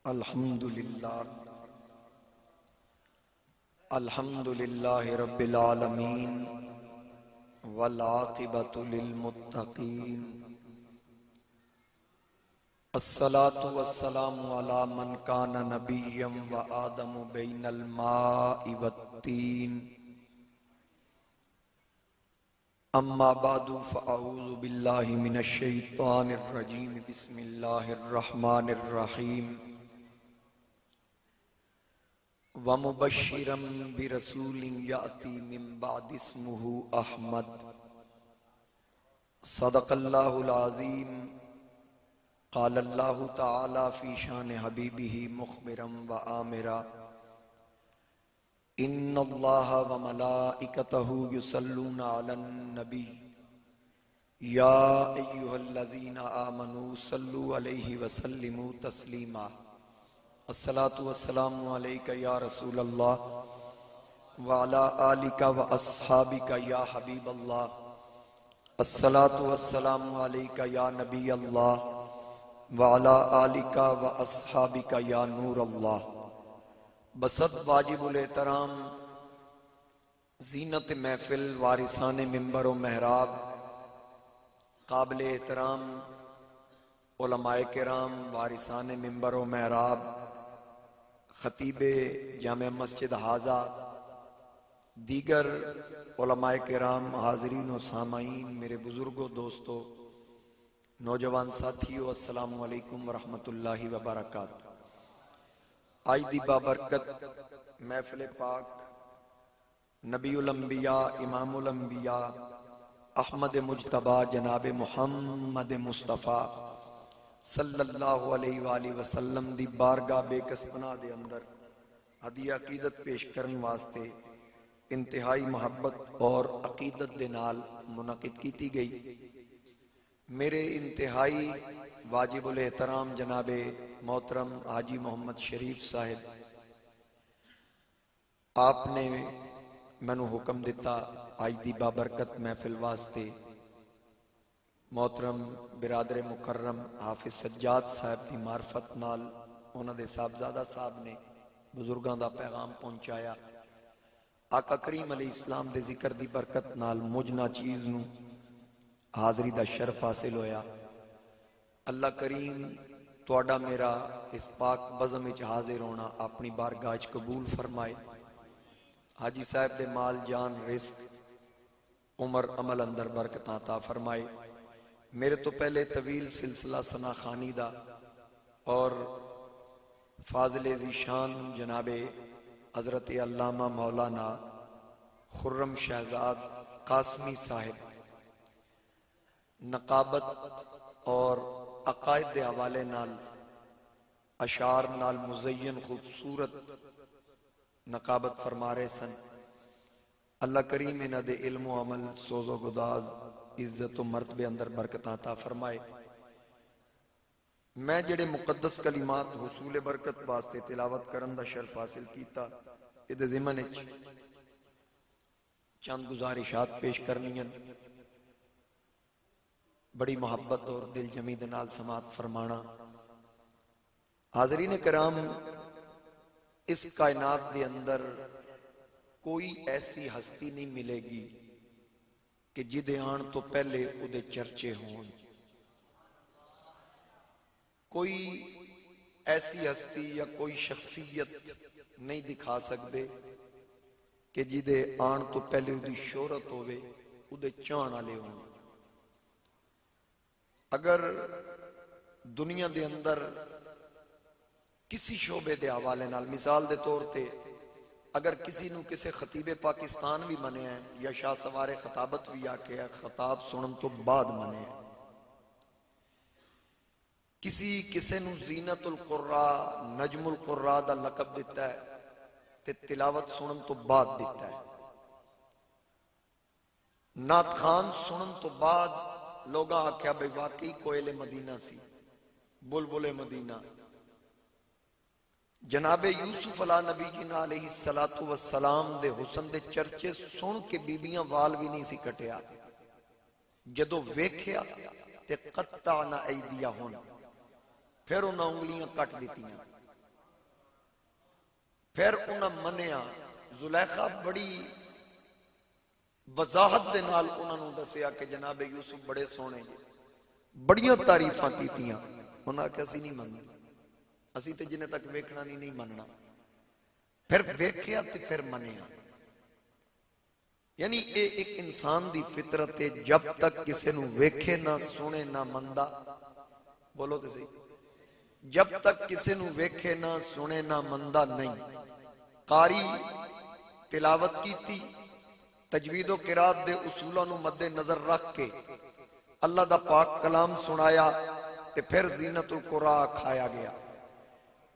الحمدللہ الحمدللہ رب العالمین والعاقبۃ للمتقین الصلاة والسلام علی من کان نبیا وآدم بین الماء والتین اما بعد فاعوذ باللہ من الشیطان الرجیم بسم اللہ الرحمن الرحیم وَمُبَشِّرًا بِرَسُولٍ يَأْتِي مِن بَعْدِ اسْمُهُ أَحْمَدُ صدق اللہ العظیم قال اللہ تعالی فی شان حبیبہ مخبرا وآمرا ان اللہ وملائکتہ یصلون علی النبی یا ایہا الذین آمنوا صلوا علیہ وسلموا تسلیما الصلاة والسلام علیکہ یا رسول اللہ وعلا آلکہ واصحابکہ یا حبیب اللہ الصلاة والسلام علیکہ یا نبی اللہ وعلا آلکہ واصحابکہ یا نور اللہ بسط واجب الاحترام زینت محفل وارثان منبر و محراب قابل احترام علماء کرام وارثان منبر و محراب خطیب جامع مسجد حاضہ دیگر علماء کرام حاضرین و سامعین میرے بزرگوں دوستوں نوجوان ساتھیوں السلام علیکم ورحمۃ اللہ وبرکاتہ۔ آج دی بابرکت محفل پاک نبی الانبیاء امام الانبیاء احمد مجتبیٰ جناب محمد مصطفیٰ صلی اللہ علیہ وآلہ وسلم دی بارگاہ بے کس پناہ دے اندر ہدیہ عقیدت پیش کرن واسطے انتہائی محبت اور عقیدت دے نال منعقد کیتی گئی۔ میرے انتہائی واجب الاحترام جناب محترم حاجی محمد شریف صاحب آپ نے مینوں حکم دیتا آج دی بابرکت محفل واسطے محترم برادر مکرم حافظ سجاد صاحب دی معرفت نال انہاں دے صاحبزادہ صاحب نے بزرگاں دا پیغام پہنچایا۔ آقا کریم علیہ السلام دے ذکر دی برکت نال مجھ چیز نو حاضری دا شرف حاصل ہویا۔ اللہ کریم تواڈا میرا اس پاک بزم وچ حاضر ہونا اپنی بارگاہ وچ قبول فرمائے۔ حاجی صاحب دے مال جان رزق عمر عمل اندر برکتاں عطا فرمائے۔ میرے تو پہلے طویل سلسلہ ثنا خوانی دا اور فاضل ذیشان جناب حضرت علامہ مولانا خرم شہزاد قاسمی صاحب نقابت اور عقائد دے حوالے نال اشعار نال مزین خوبصورت نقابت فرما رہے سن۔ اللہ کریم انہاں دے علم و عمل سوز و گداز عزت و مرتبے اندر برکتاں عطا فرمائے۔ میں جڑے مقدس کلمات حصول برکت واسطے تلاوت کرن دا شرف حاصل کیتا ادھے ضمن وچ چند گزارشات پیش کرنیاں، بڑی محبت اور دل جمی دے نال سماعت فرمانا۔ حاضرین کرام، اس کائنات دے اندر کوئی ایسی ہستی نہیں ملے گی کہ جدے آن تو پہلے ادھے چرچے ہون۔ کوئی ایسی ہستی یا کوئی شخصیت نہیں دکھا سکتے کہ جدے آن تو پہلے ادھی شہرت ہوئے ادھے چان والے ہون۔ اگر دنیا دے اندر کسی شعبے دے حوالے نال مثال دے طور تے اگر کسی نو کسے خطیب پاکستان بھی منے ہیں یا شاہ سوار خطابت بھی آکے ہے خطاب سنن تو بعد منے ہیں، کسے نو زینت القراء نجم القراء دا لقب دیتا ہے تے تلاوت سنن تو بعد دیتا ہے۔ نعت خان سنن تو بعد لوگاں آکھیا بھئی واقعی کوئل مدینہ سی، بلبل مدینہ۔ جناب یوسف علیہ نبی جنہ علیہ السلام دے حسن دے چرچے سن کے بیبیاں وال بھی نہیں سی کٹیا، جدو ویکھیا تے قطعنا ایدیہن، پھر انہاں انگلیاں کٹ دیتی ہیں۔ پھر انہاں منیا. زلیخا بڑی وضاحت دے نال انہاں نوں دسیا کہ جناب یوسف بڑے سونے جے, بڑیاں تعریفاں کیتیاں. انہاں کہ اسی نہیں مننے, اسی تے جنہیں تک ویکھنا نہیں مننا. پھر ویکھیا تے پھر منیا. یعنی اے ایک انسان دی فطرت ہے, جب تک کسے نو ویکھے نہ سنے نہ مندا. بولو تے صحیح, جب تک کسے نو ویکھے نہ سنے نہ مندا نہیں. قاری تلاوت کیتی, تجوید و قرات دے اصولوں نو مد نظر رکھ کے اللہ دا پاک کلام سنایا تے پھر زینت القرآن کھایا گیا.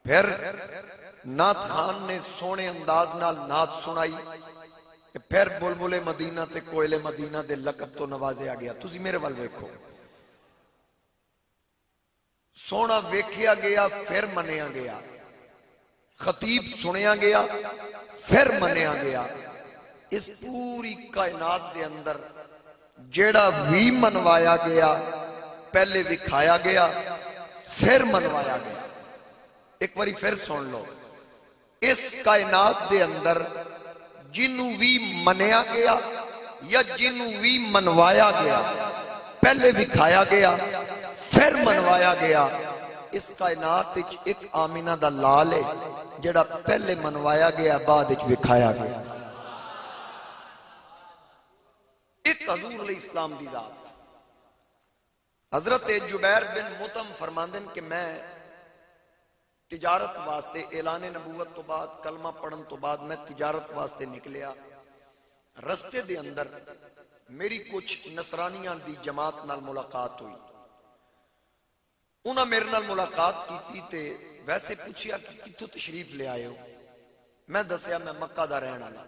پھر نعت خان نے سونے انداز نال نعت سنائی, پھر بلبل مدینہ تے کوئل مدینہ دے لقب تو نوازیا گیا. تسی میرے وال ویکھو, سونا ویکھیا گیا پھر منیا گیا, خطیب سنیا گیا پھر منیا گیا. اس پوری کائنات دے اندر جیڑا بھی منوایا گیا پہلے دکھایا گیا پھر منوایا گیا. ایک باری پھر سن لو, اس کائنات دے اندر جنوں بھی منیا گیا یا جنوں بھی منوایا گیا پہلے دکھایا گیا پھر منوایا گیا. اس کائنات ایک آمینہ دا لال ہے جڑا پہلے منوایا گیا بعد وچ دکھایا گیا. ایک حضور علیہ السلام دی ذات. حضرت جبیر بن مطعم فرماندن کہ میں تجارت واسطے اعلان نبوت تو بعد کلمہ پڑھن تو بعد میں تجارت واسطے نکلیا. رستے دے اندر میری کچھ نصرانیاں دی جماعت نال ملاقات ہوئی. انہاں میرے نال ملاقات کی تے ویسے پوچھیا کہ کتھوں تشریف لے آئے ہو. میں دسیا میں مکہ دا رہن والا.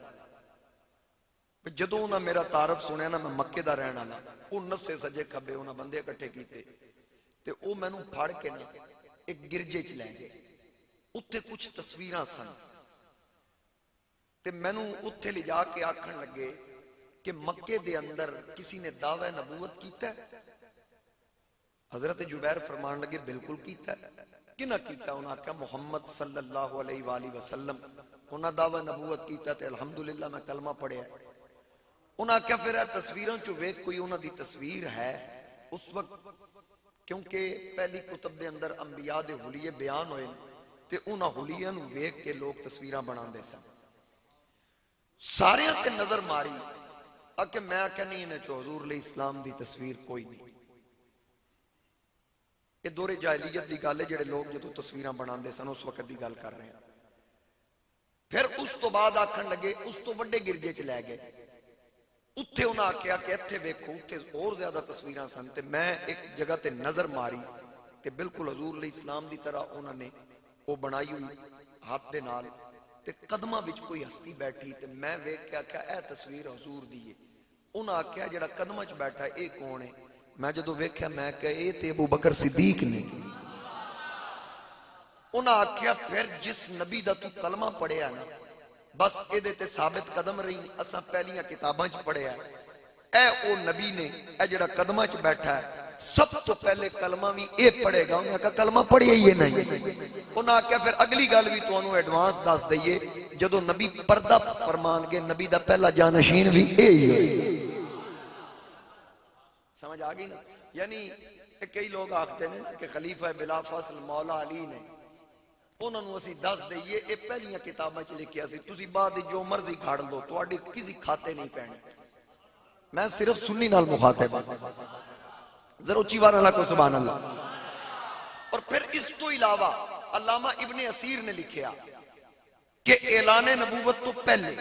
جدوں انہاں میرا تعارف سنیا نا میں مکے دا رہن والا, وہ نسے سجے کھبے انہاں بندے اکٹھے کیتے تے او مینوں پھڑ کے نا ایک گرجے چ لے گئے. اتھے کچھ تصویراں سن تے مینوں اتھے لے جا کے آکھن لگے کہ مکے دے اندر کسی نے دعوی نبوت کیتا ہے؟ حضرت جبیر فرمان لگے بالکل کیتا ہے. کہ نہ کیتا؟ انہاں کہا محمد صلی اللہ علیہ وآلہ وسلم انہاں دعوی نبوت کیتا تے الحمدللہ میں کلمہ پڑھیا. انہاں کہا پھر تصویراں چو ویکھ کوئی انہاں دی تصویر ہے؟ اس وقت کیونکہ پہلی کتب دے اندر انبیاء دے حلیے بیان ہوئے تے انہاں حلیاں نو ویکھ کے لوگ تصویراں بنا دے سن. سارے تے نظر ماری کہ میں آکھیا نہیں انہیں چو حضور علیہ السلام دی تصویر کوئی نہیں. یہ دور جاہلیت دی گل ہے, جڑے لوگ جدوں تصویراں بنا دے سن اس وقت دی گل کر رہے ہیں. پھر اس تو بعد آکھن لگے اس تو بڑے گرجے چ لے گئے. اتھے انہاں آکھیا کہ اتھے ویکھو, اتھے اور زیادہ تصویراں سن تے میں ایک جگہ تے نظر ماری تے بالکل حضور علیہ السلام دی طرح انہاں نے وہ بنائی ہوئی ہاتھ دے نال تے قدمہ وچ کوئی ہستی بیٹھی تے میں ویکھ کے آکھیا اے تصویر حضور دی ہے. انہاں آکھیا جڑا قدمہ وچ بیٹھا ہے اے کون ہے؟ میں جدوں ویکھیا میں کہ اے تے ابو بکر صدیق نے. انہاں آکھیا پھر جس نبی دا تو کلمہ پڑھیا نا بس اے دے تے ثابت قدم رہی, اساں پہلیاں کتاباں چ پڑھیا ہے. اے او نبی نے اے جڑا قدمہ چ بیٹھا ہے سب تو پہلے کلمہ بھی اے پڑھے گا. انہاں کہا کلمہ پڑھیا ہی نہیں. انہاں کہا پھر اگلی گل بھی تو انہوں ایڈوانس دس دئیے, جدو نبی پردہ فرمان گے نبی دا پہلا جانشین بھی اے ہی ہے. سمجھ آگئی نا؟ یعنی کئی لوگ آختے ہیں کہ خلیفہ بلا فصل مولا علی نے, انہوں نے اسی دس دئیے اے پہلیاں کتابیں چ لکھیا سی, تسی بعد جو مرضی کھاڑ دو تو آڈی کسی کھاتے نہیں پہنے. میں صرف سنی نال مخاطب ہوں, ذرا اچھی بار اللہ کو سبحان اللہ. اور پھر اس تو علاوہ علامہ ابن اسیر نے لکھیا کہ اعلان نبوت تو پہلے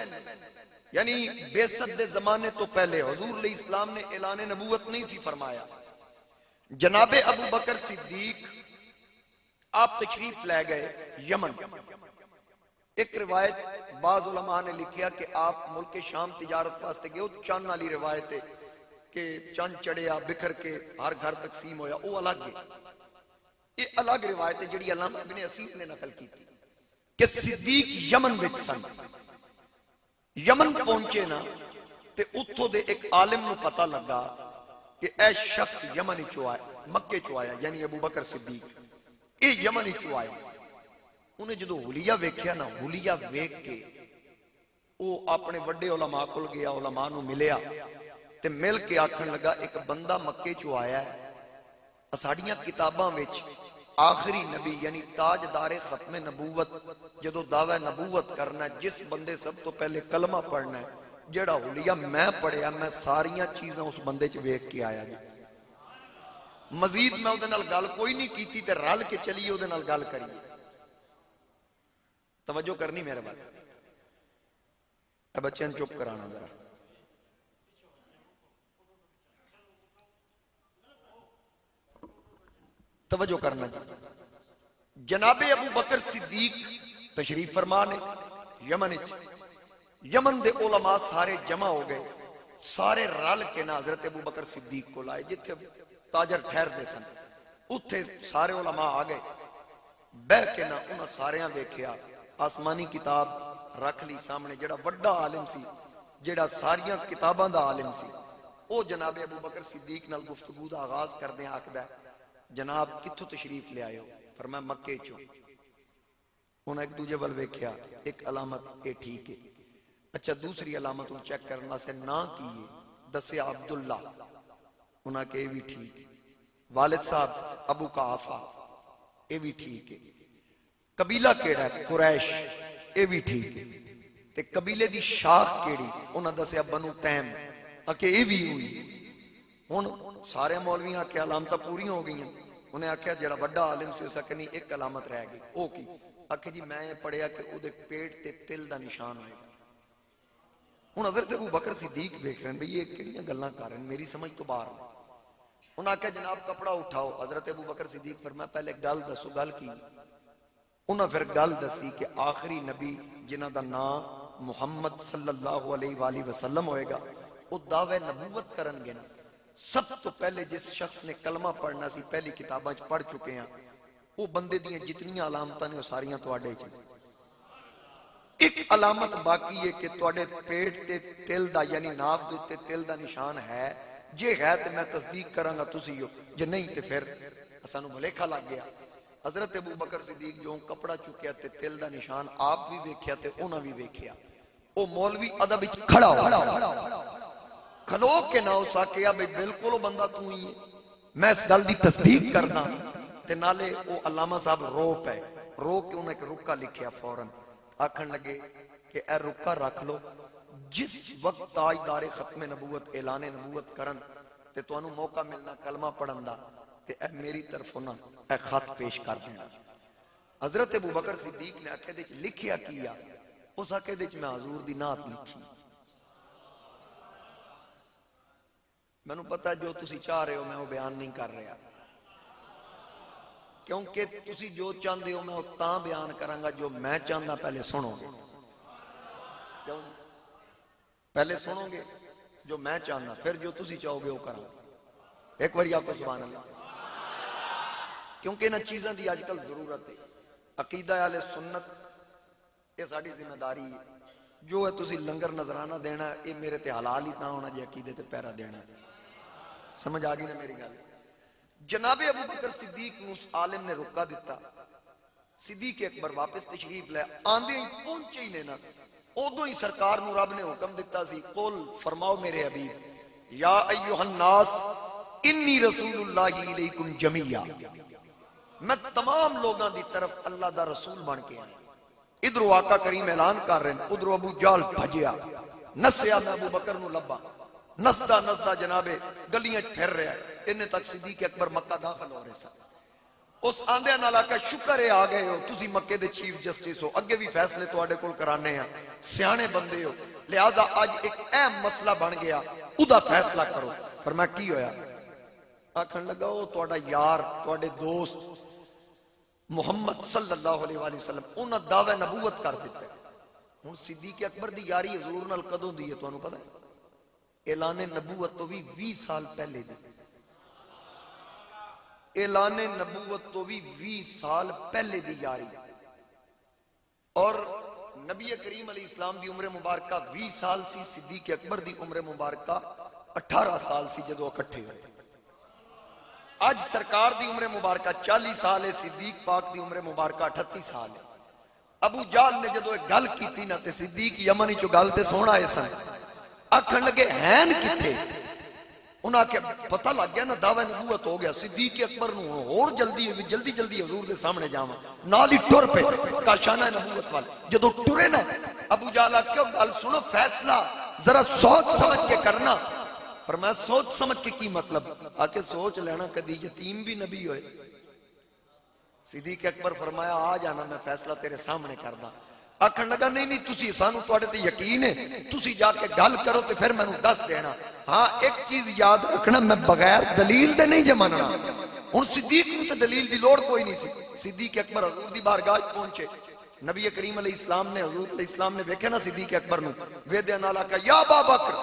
یعنی بیست دے زمانے تو پہلے حضور علیہ السلام نے اعلان نبوت نہیں سی فرمایا. جناب ابو بکر صدیق آپ تشریف لے گئے یمن. ایک روایت بعض علماء نے لکھیا کہ آپ ملک شام تجارت واسطے گئے, چند والی روایت ہے کہ چند چڑھیا بکھر کے ہر گھر تقسیم ہویا, وہ الگ ہے. یہ الگ روایت ہے جڑی علامہ ابن اسیر نے نقل کی تھی کہ صدیق یمن وچ سن. یمن پہنچے نا تے اتھو دے ایک عالم نو پتہ لگا کہ اے شخص یمن چو آیا, مکے چو آیا, یعنی ابو بکر صدیق اے یمن چو آیا. انہیں جدو حلیہ ویکھیا نا، حلیہ ویکھ کے وہ اپنے وڈے علماء کول گیا، علماء نو ملیا تے مل کے آکھن لگا ایک بندہ مکے چو آیا ہے، اساڑیاں کتاباں وچ آخری نبی یعنی تاجدار ختم نبوت جدو دعوی نبوت کرنا ہے، جس بندے سب تو پہلے کلمہ پڑھنا ہے، جیڑا حلیہ میں پڑھیا، میں ساریاں چیزاں اس بندے چ ویکھ کے آیا جی۔ مزید میں او دے نال گل کوئی نہیں کیتی تے رل کے چلی او دے نال گل کری۔ توجہ کرنی میرے بات، اے بچیاں چپ کرانا ذرا۔ توجہ کرنا جناب ابو بکر صدیق تشریف فرما نے یمن دے علماء سارے جمع ہو گئے، سارے رل کے نا حضرت ابو بکر صدیق کو لائے، جتھے تاجر ٹھہر دے سن اتھے سارے علماء آ گئے، بہ کے نا انہاں ساریاں ویکھیا، آسمانی کتاب رکھ لی سامنے، جڑا وڈا عالم سی، جڑا ساریاں کتاباں دا عالم سی، او جناب ابو بکر صدیق نال گفتگو دا آغاز کردے آکھدا ہے جناب کتھوں تشریف لے آئے ہو؟ فرمایا مکے چوں۔ انہاں ایک دوجے ول ویکھیا، ایک علامت اے ٹھیک ہے، اچھا دوسری علامت ان چیک کرنا سے نا کیے، دسیا عبداللہ، انہاں کہ اے بھی ٹھیک ہے، والد صاحب ابو قحافہ، اے بھی ٹھیک ہے، قبیلہ کیڑا ہے؟ قریش، اے بھی ٹھیک ہے، تے قبیلے دی شاخ کیڑی؟ انہاں دسیا بنو تیم، اکھے اے بھی ہوئی۔ ہن سارے مولویاں آکھے علامتاں پوری ہو گئی ہیں، انہیں آکھیا جڑا وڈا عالم سے اس آکھے نہیں ایک علامت رہ گئی، او کی؟ آکھے جی میں پڑھیا کہ او دے پیٹ تے تل دا نشان ہوئے گا۔ ہن حضرت ابو بکر صدیق دیکھ رہے ہیں بھئی یہ کیڑیاں گلاں کر رہے ہیں، میری سمجھ تو باہر ہے۔ انہوں نے آکھیا جناب کپڑا اٹھاؤ، حضرت ابو بکر صدیق فرمایا پہلے گل دسو، گل کی؟ انہوں نے پھر گل دسی کہ آخری نبی جنہ دا نام محمد صلی اللہ علیہ وآلہ وسلم ہوئے گا، وہ دعوے نبوت کرن گے نا، سب تو پہلے جس شخص نے کلمہ پڑھنا سی پہلی کتاباں پڑھ چکے ہیں، وہ بندے دیاں جتنی علامتاں نے وہ ساریاں تو آڈے چاہیے۔ ایک علامت باقی ہے کہ توڑے پیٹ تے تل دا یعنی ناف دوتے تل دا نشان ہے، جے ہے تے میں تصدیق کرانگا تسی ہو، جے نہیں تے پھر اسانو بھلیکھا لگ گیا۔ حضرت ابو بکر صدیق جو کپڑا چکیا تے تل دا نشان آپ بھی ویکھیا تے انہاں بھی ویکھیا، او مولوی ادب وچ کھڑا ہو کھلو کے نہ اسا کیا بھئی بالکل وہ بندہ تو ہی ہے، میں اس گل دی تصدیق کرنا تے نالے او علامہ صاحب رو پے، رو کے انہیں ایک رکا لکھیا فوراں، آکھن لگے کہ اے رکا رکھ لو، جس وقت تاجدار ختم نبوت اعلان نبوت کرن تے تو انہوں موقع ملنا کلمہ پڑھن دا تے اے میری طرف ہونا اے خط پیش کر دینا۔ حضرت ابو بکر صدیق نے آکھے دیچ لکھیا کیا، اس آکھے دیچ میں حضور دی نات لکھی۔ میں نے پتا جو تسی چاہ رہے ہو میں وہ بیان نہیں کر رہا، کیونکہ تسی جو چاندے ہو میں وہ تاں بیان کرانگا جو میں چاندہ پہلے سنو گے، پہلے سنو گے جو میں چاندہ، پھر جو تسی چاہو گے وہ کرو۔ ایک باری آپ کو سبحان اللہ، کیونکہ انہاں چیزاں دی آج کل ضرورت ہے۔ عقیدہ اہل سنت یہ ساڑی ذمہ داری ہے، جو ہے تسی لنگر نظرانہ دینا ہے، یہ میرے تے حلال ہی تاں ہونا جی عقیدے تے پیرا دینا ہے۔ سمجھ آگئی نا میری گل؟ جناب ابو بکر صدیق نے اس عالم نے رکا دیتا، صدیق اکبر واپس تشریف لے آندے ہی پہنچے ہی لینا، ادو ہی سرکار نو رب نے حکم دیتا سی قل فرماؤ میرے حبیب یا ایوہ الناس انی رسول اللہ علیکم جمیعہ، میں تمام لوگاں دی طرف اللہ دا رسول بن کے آئے۔ ادھر آقا کریم اعلان کر رہے ہیں، ادھر ابو جال بھجیا، نسیا میں ابو بکر نو لبا، نسدہ نسدہ جنابے گلیاں پھر رہا ہے، انہیں تک صدیق اکبر مکہ داخل ہو رہے سن۔ اس آندھے نالا کا شکر ہے آگئے ہو، تسی مکہ دے چیف جسٹس ہو، اگے بھی فیصلے تو آڑے کول کرانے ہیں، سیانے بندے ہو، لہذا آج ایک اہم مسئلہ بن گیا، ادا فیصلہ کرو۔ فرمایا کی ہویا؟ آکھن لگا ہو تو آڑا یار، تو آڑے دوست محمد صلی اللہ علیہ وآلہ وسلم انہاں دعوے نبوت کر دیتا ہے۔ ہن صدیق اکبر دی یاری حضور نال کدوں دی ہے تو انہوں پتہ ہے؟ اعلان نبوت تو بھی 20 سال پہلے دی، اعلان نبوت تو بھی 20 سال پہلے دی یاری، اور نبی کریم علیہ السلام دی عمر مبارکہ 20 سال سی، صدیق اکبر دی عمر مبارکہ 18 سال سی جدو اکٹھے ہوئے۔ آج سرکار دی عمر مبارکہ 40 سال ہے، صدیق پاک دی عمر مبارکہ 38 سال ہے۔ ابو جہل نے جدو ایک گل کی نا تے صدیق یمنی چو گل تے سونا آئے سن آکھن لگے ہین کتے انہاں کے پتہ لگ گیا نا دعوی نبوت ہو گیا صدیق اکبر نو اور جلدی جلدی حضور دے سامنے جاواں نالی ٹر پہ کاشانہ نبوت والے جدو ٹرے نا ابو جہل کیوں گل سنو فیصلہ ذرا سوچ سمجھ کے کرنا فرمایا سوچ سمجھ کے کی مطلب آکے سوچ لینا کدی یتیم بھی نبی ہوئے صدیق اکبر فرمایا آ جانا میں فیصلہ تیرے سامنے کردہ آکھن لگا نہیں تسی سانو توڑے تے یقین ہے تسی جا کے گل کرو تے پھر میں نو دس دینا ہاں ایک چیز یاد رکھنا میں بغیر دلیل دے نہیں جماننا ان صدیق نو تے دلیل دی لوڑ کوئی نہیں سی صدیق اکبر حضور دی بارگاہ پہنچے نبی کریم علیہ السلام نے حضور علیہ السلام نے دیکھے نا صدیق اکبر نو ویدے نالا کا یا ابا بکر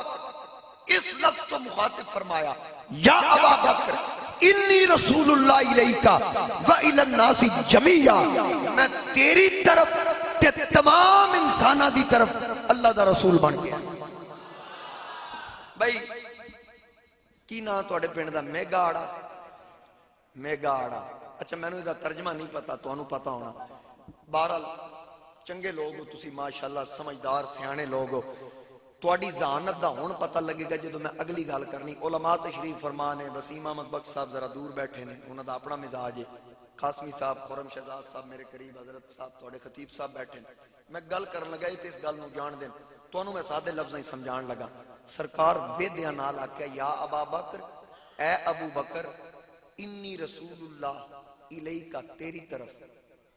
اس لفظ کو مخاطب فرمایا یا ابا بکر انی رسول اللہ علیکہ وَإِلَى النَّاسِ جَمِيعًا میں تیری طرف تے تمام انسانہ دی طرف اللہ دا رسول بن گیا بھائی کی نا توڑے پینڈ دا میگا آڑا اچھا میں نے دا ترجمہ نہیں پتا تو انہوں پتا ہونا بہرحال چنگے لوگ ہو تسی ماشاءاللہ سمجھدار سیانے لوگ ہو توڑی ذہانت دا ہون پتہ لگے گا جدو میں اگلی گال کرنی علماء تشریف فرمانے وسیم احمد بخش صاحب ذرا دور بیٹھے نے انہوں دا اپنا مزاج ہے قاسمی صاحب خورم شہزاد صاحب میرے قریب حضرت صاحب توڑے خطیب صاحب بیٹھے میں گل کرن لگا تے اس گل نو جان دیں تو انہوں میں سادے لفظ نہیں سمجھان لگا سرکار ویدیا نال آکیا یا ابا بکر اے ابو بکر انی رسول اللہ الیکا تیری طرف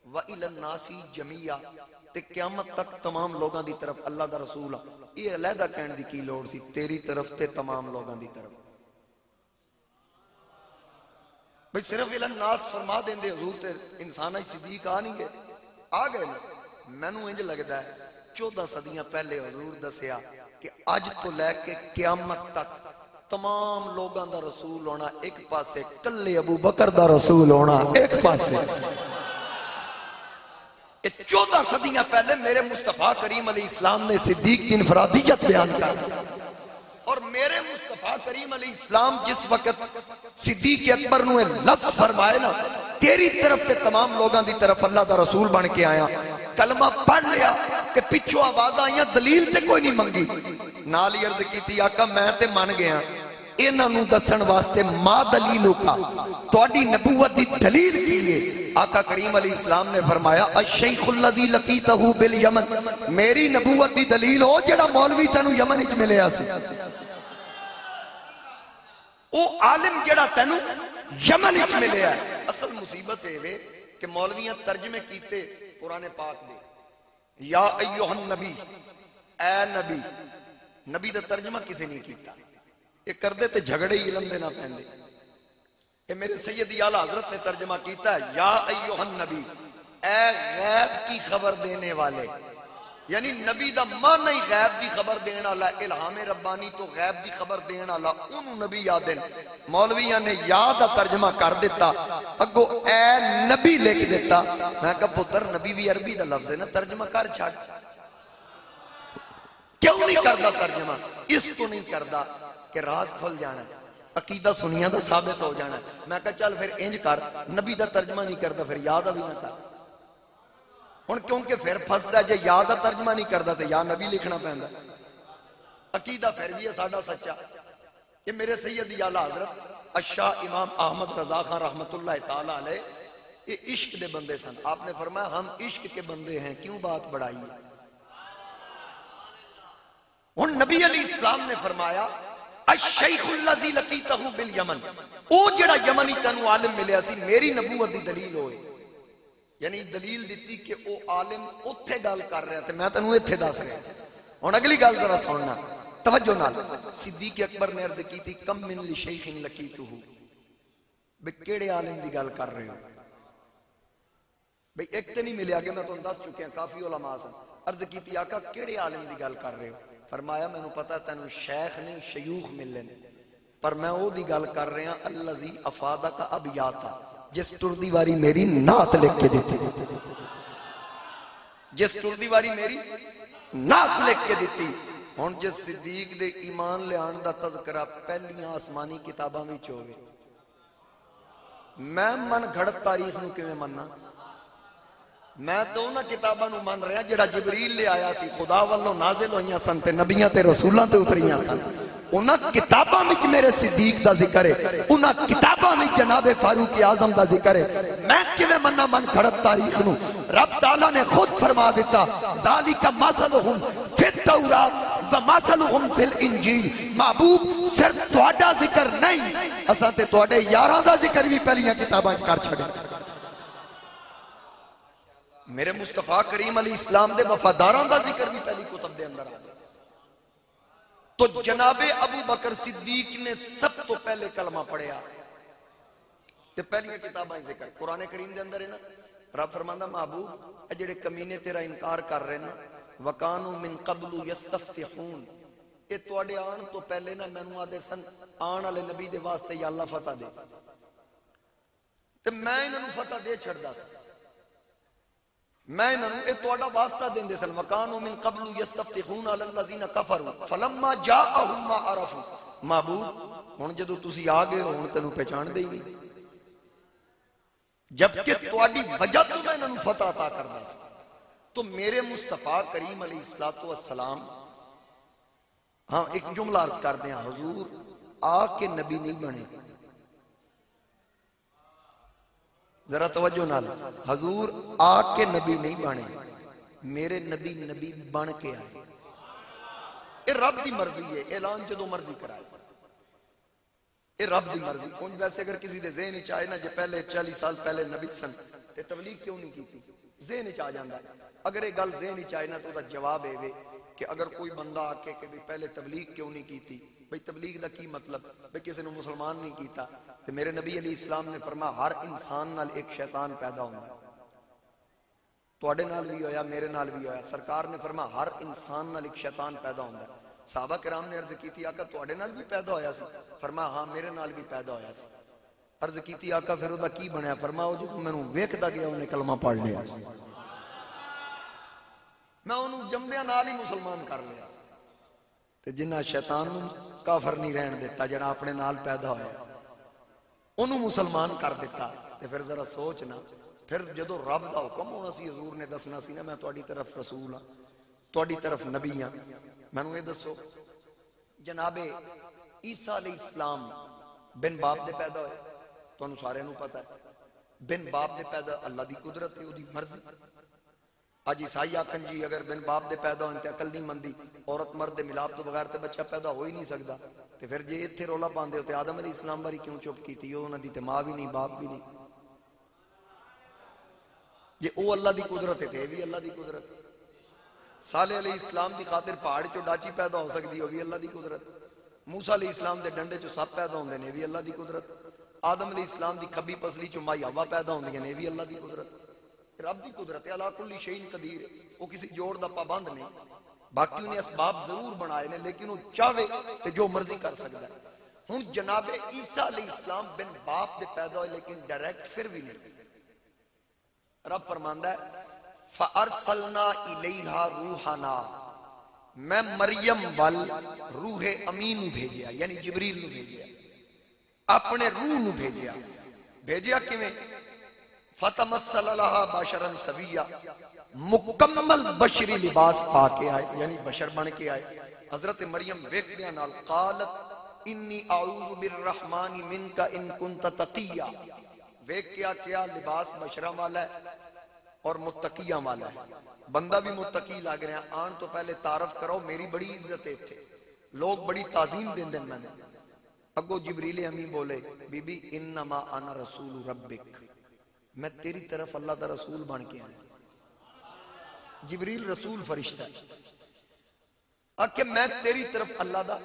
وَإِلَى النَّاسِ جَمِيعًا تے قیامت تک تمام لوگاں دی طرف اللہ دا رسول یہ علیحدہ کہنے دی کی لوڑ سی تیری طرف تے تمام لوگاں دی طرف بھئی صرف الہ الناس فرما دیں دے حضور تے انسانہ صدیق آنی گے آگئے میں نو انج لگتا ہے 14 صدیاں پہلے حضور دسیا کہ آج تو لے کے قیامت تک تمام لوگاں دا رسول ہونا ایک پاسے کلے ابو بکر دا رسول ہونا ایک پاسے 14 صدیاں پہلے میرے مصطفیٰ کریم علیہ السلام نے صدیق کی انفرادیت بیان کر اور میرے مصطفیٰ کریم علیہ السلام جس وقت صدیق اکبر نو لفظ فرمائے نا تیری طرف تے تمام لوگاں دی طرف اللہ دا رسول بن کے آیا کلمہ پڑھ لیا کہ پچھو آواز آئیاں دلیل تے کوئی نہیں منگی نالی عرض کی تھی آقا میں تے من گیا انہاں نو دسن واسطے ما دلیلو کا توڑی نبوت دی دلیل کیے آقا کریم علیہ السلام نے فرمایا الشیخ اللذی لقیتہو بالیمن میری نبوت دی دلیل ہو جڑا مولوی تنو یمن اچ ملے آسی او عالم جڑا تنو یمن اچ ملے آئے اصل مصیبت ہے کہ مولویاں ترجمے کیتے قرآن پاک دے یا ایوہ النبی اے نبی نبی دا ترجمہ کسے نہیں کیتا یہ کردے تے جھگڑے ہی علم دینا پہن دے کہ میرے سیدی اعلیٰ حضرت نے ترجمہ کیتا ہے یا ایوہ النبی اے غیب کی خبر دینے والے یعنی نبی دا معنی غیب دی خبر دینا اللہ الہام ربانی تو غیب دی خبر دینا اللہ انہوں نبی یادن مولویاں نے یاد ترجمہ کر دیتا اگو اے نبی لکھ دیتا میں کہا پتر نبی بھی عربی دا لفظ ہے نا ترجمہ کر چھاڑ کیوں نہیں کردہ ترجمہ اس تو نہیں کردہ کہ راز کھل جانا ہے عقیدہ سنیاں دا ثابت ہو جانا ہے میں کہا چل پھر انج کر نبی دا ترجمہ نہیں کرتا پھر یاد بھی نہ کر ہن کیونکہ پھر پھسدا جے یاد دا ترجمہ نہیں کرتا تو یا نبی لکھنا پیندا عقیدہ پھر بھی ہے ساڈا سچا یہ میرے سیدی اعلیٰ حضرت الشاہ امام احمد رضا خان رحمت اللہ تعالیٰ علیہ یہ عشق دے بندے سن آپ نے فرمایا ہم عشق کے بندے ہیں کیوں بات بڑھائی ہن نبی علیہ السلام نے فرمایا الشیخ اللذی لقیتہو بالیمن او جڑا یمنی تنو عالم ملیا سی میری نبوت دی دلیل ہوئے یعنی دلیل دیتی کہ او عالم اتھے گال کر رہے تھے میں تنو اتھے دس رہے اور اگلی گال ذرا سننا توجہ نال صدیق اکبر نے عرض کی تھی کم من لشیخ لقیتہو بھئی کیڑے عالم دی گال کر رہے ہو بھئی ایک تے نہیں ملیا کہ میں تو دس چکے ہیں کافی علماء سن عرض کی تھی آقا کیڑے عالم دی گال کر رہے ہو فرمایا میں نے پتا تینو شیخ نہیں شیوخ ملے پر میں وہ دی گل کر رہے ہیں اللذی افادہ کا اب یاتا جس ٹردی واری میری نات لکھ کے دیتی جس ٹردی واری میری نات لکھ کے دیتی ہون جس صدیق دے ایمان لے آن دا تذکرہ پہلی آسمانی کتاباں بھی چوگے میں من گھڑت تاریخ نو کے میں مننا میں تو انہاں کتاباں نو من رہا جڑا جبریل لے آیا سی خدا والوں نازل ہوئیاں سن تے نبیاں تے رسولاں تے اتریاں سن انہاں کتاباں وچ میرے صدیق دا ذکر ہے انہاں کتاباں وچ جناب فاروق اعظم دا ذکر ہے میں کیویں منا من کھڑت تاریخ نو رب تعالیٰ نے خود فرما دیتا ذالک مثلہم فی التوراۃ و مثلہم فی الانجیل محبوب صرف تہاڈا ذکر نہیں اساں تے تہاڈے یاراں دا ذکر بھی پہلیاں کتاباں وچ کر چھڑیا میرے مصطفیٰ کریم علیہ السلام دے وفاداران دا ذکر بھی پہلی کتب دے اندر آ تو جناب ابو بکر صدیق نے سب تو پہلے کلمہ پڑھیا تے پہلی کتاباں ذکر قرآن کریم دے اندر ہے نا رب فرماندا محبوب اے جڑے کمینے تیرا انکار کر رہے نا وکانوا من قبل یستفتحون اے تواڈے آن تو پہلے نا مینوں آدے سن آن والے نبی دے واسطے یا اللہ فتح دے تے میں انہاں نوں فتح دے چھڑدا میں انہوں نے توڑا واسطہ دیں دے سن وَقَانُوا مِن قَبْلُ يَسْتَفْتِحُونَ عَلَى الَّذِينَ كَفَرُوا فَلَمَّا جَاءَهُمْ مَا عَرَفُوا معبود ہن جدوں تسی آ گئے ہن تینوں پہچان دے ہی نہیں جبکہ تواڈی وجہ تو میں انہوں فتح عطا کردا سی تو میرے مصطفیٰ کریم علیہ السلام ہاں ایک جملہ عرض کر دیں حضور آ کے نبی نہیں بنے ذرا توجہ نال حضور آ کے نبی نہیں بنے میرے نبی نبی بن کے آئے یہ رب دی مرضی ہے اعلان جدو مرضی کرائے یہ رب دی مرضی کون ویسے اگر کسی دے ذہن چاہے نا جو پہلے 40 سال پہلے نبی سن تے تبلیغ کیوں نہیں کی تھی ذہن چاہ جاندہ ہے اگر یہ گل ذہن چاہے نا تو دا جواب ہے کہ اگر کوئی بندہ آکے کہ پہلے تبلیغ کیوں نہیں کی تھی بھئی تبلیغ دا کی مطلب بھئی کسی نے مسلمان نہیں کیتا تو میرے نبی علیہ السلام نے فرمایا ہر انسان نال ایک شیطان پیدا ہونا توڑے نال بھی ہویا میرے نال بھی ہویا سرکار نے فرمایا ہر انسان نال ایک شیطان پیدا ہونا صحابہ کرام نے عرض کی تھی آقا توڑے نال بھی پیدا ہویا سی فرمایا ہاں میرے نال بھی پیدا ہویا سی عرض کی تھی آقا پھر وہ کی بنیا فرمایا وہ جو میں نے ویکھدا گیا انہیں کلمہ پڑھ لیا سی میں انہوں جمدیاں نال ہی مسلمان کر لیا تے جنہ شیطان کافر نہیں رہن دیتا جنہ اپنے نال پیدا ہویا انہوں مسلمان کر دیتا تے پھر ذرا سوچنا پھر جدو رب دا حکم ہونا سی حضور نے دسنا سی نا میں تواڈی طرف رسول ہاں تواڈی طرف نبی ہاں مینوں یہ دسو جناب عیسیٰ علیہ السلام بن باپ دے پیدا ہوئے تانوں سارے نوں پتہ ہے بن باپ دے پیدا اللہ دی قدرت ہے اودی مرضی آج عیسائی آکھن جی اگر بن باپ دے پیدا ہوئے تے عقل نہیں مندی عورت مرد دے ملاپ تو بغیر تے بچہ پیدا ہو ہی نہیں سکدا تے پھر جے اتھے رولا پاندے ہوتے آدم علیہ السلام باری کیوں چپ کی تھی انہاں دی تے ماں بھی نہیں باپ بھی نہیں جے او اللہ دی قدرت ہے تے بھی اللہ دی قدرت صالح علیہ السلام دی خاطر پہاڑ چو ڈاچی پیدا ہو سکتی ہو بھی اللہ دی قدرت موسیٰ علیہ السلام دے ڈنڈے چو سب پیدا ہوندے نے بھی اللہ دی قدرت آدم علیہ السلام دی کھبی پسلی چو مائی ہوا پیدا ہوندے نے بھی اللہ دی قدرت رب دی قدرت ہے اللہ کلی شیء قدیر وہ کسی جوڑ دا پابند نہیں باقی انہیں اسباب ضرور بنائے نے لیکن وہ چاہے تے جو مرضی کر سکتا ہے ہوں جناب عیسیٰ علیہ السلام بن باپ دے پیدا ہوئے لیکن ڈائریکٹ پھر بھی نہیں رب فرماندہ ہے فَأَرْسَلْنَا إِلَيْهَا رُوحَنَا میں مریم وال روح امین بھیجیا یعنی جبریل نو بھیجیا اپنے روح نو بھیجیا کیویں فَتَمَثَّلَ لَهَا بَشَرًا سَوِيًّا مکمل بشری لباس پا کے آئے یعنی بشر بن کے آئے حضرت مریم ویکھدیاں نال قالت انی اعوذ بالرحمن منک ان کنت تقیا ویکھ کیا کیا لباس بشرا والا ہے اور متقیاں والا ہے بندہ بھی متقی لگ رہے ہیں آن تو پہلے تعارف کرو میری بڑی عزت ہے تھے لوگ بڑی تعظیم دیں دیں میں نے اگو جبریل امی بولے بی بی انما انا رسول ربک میں تیری طرف اللہ دا رسول بن کے آیا جبریل رسول فرشتہ ہے کہ میں تیری طرف اللہ دا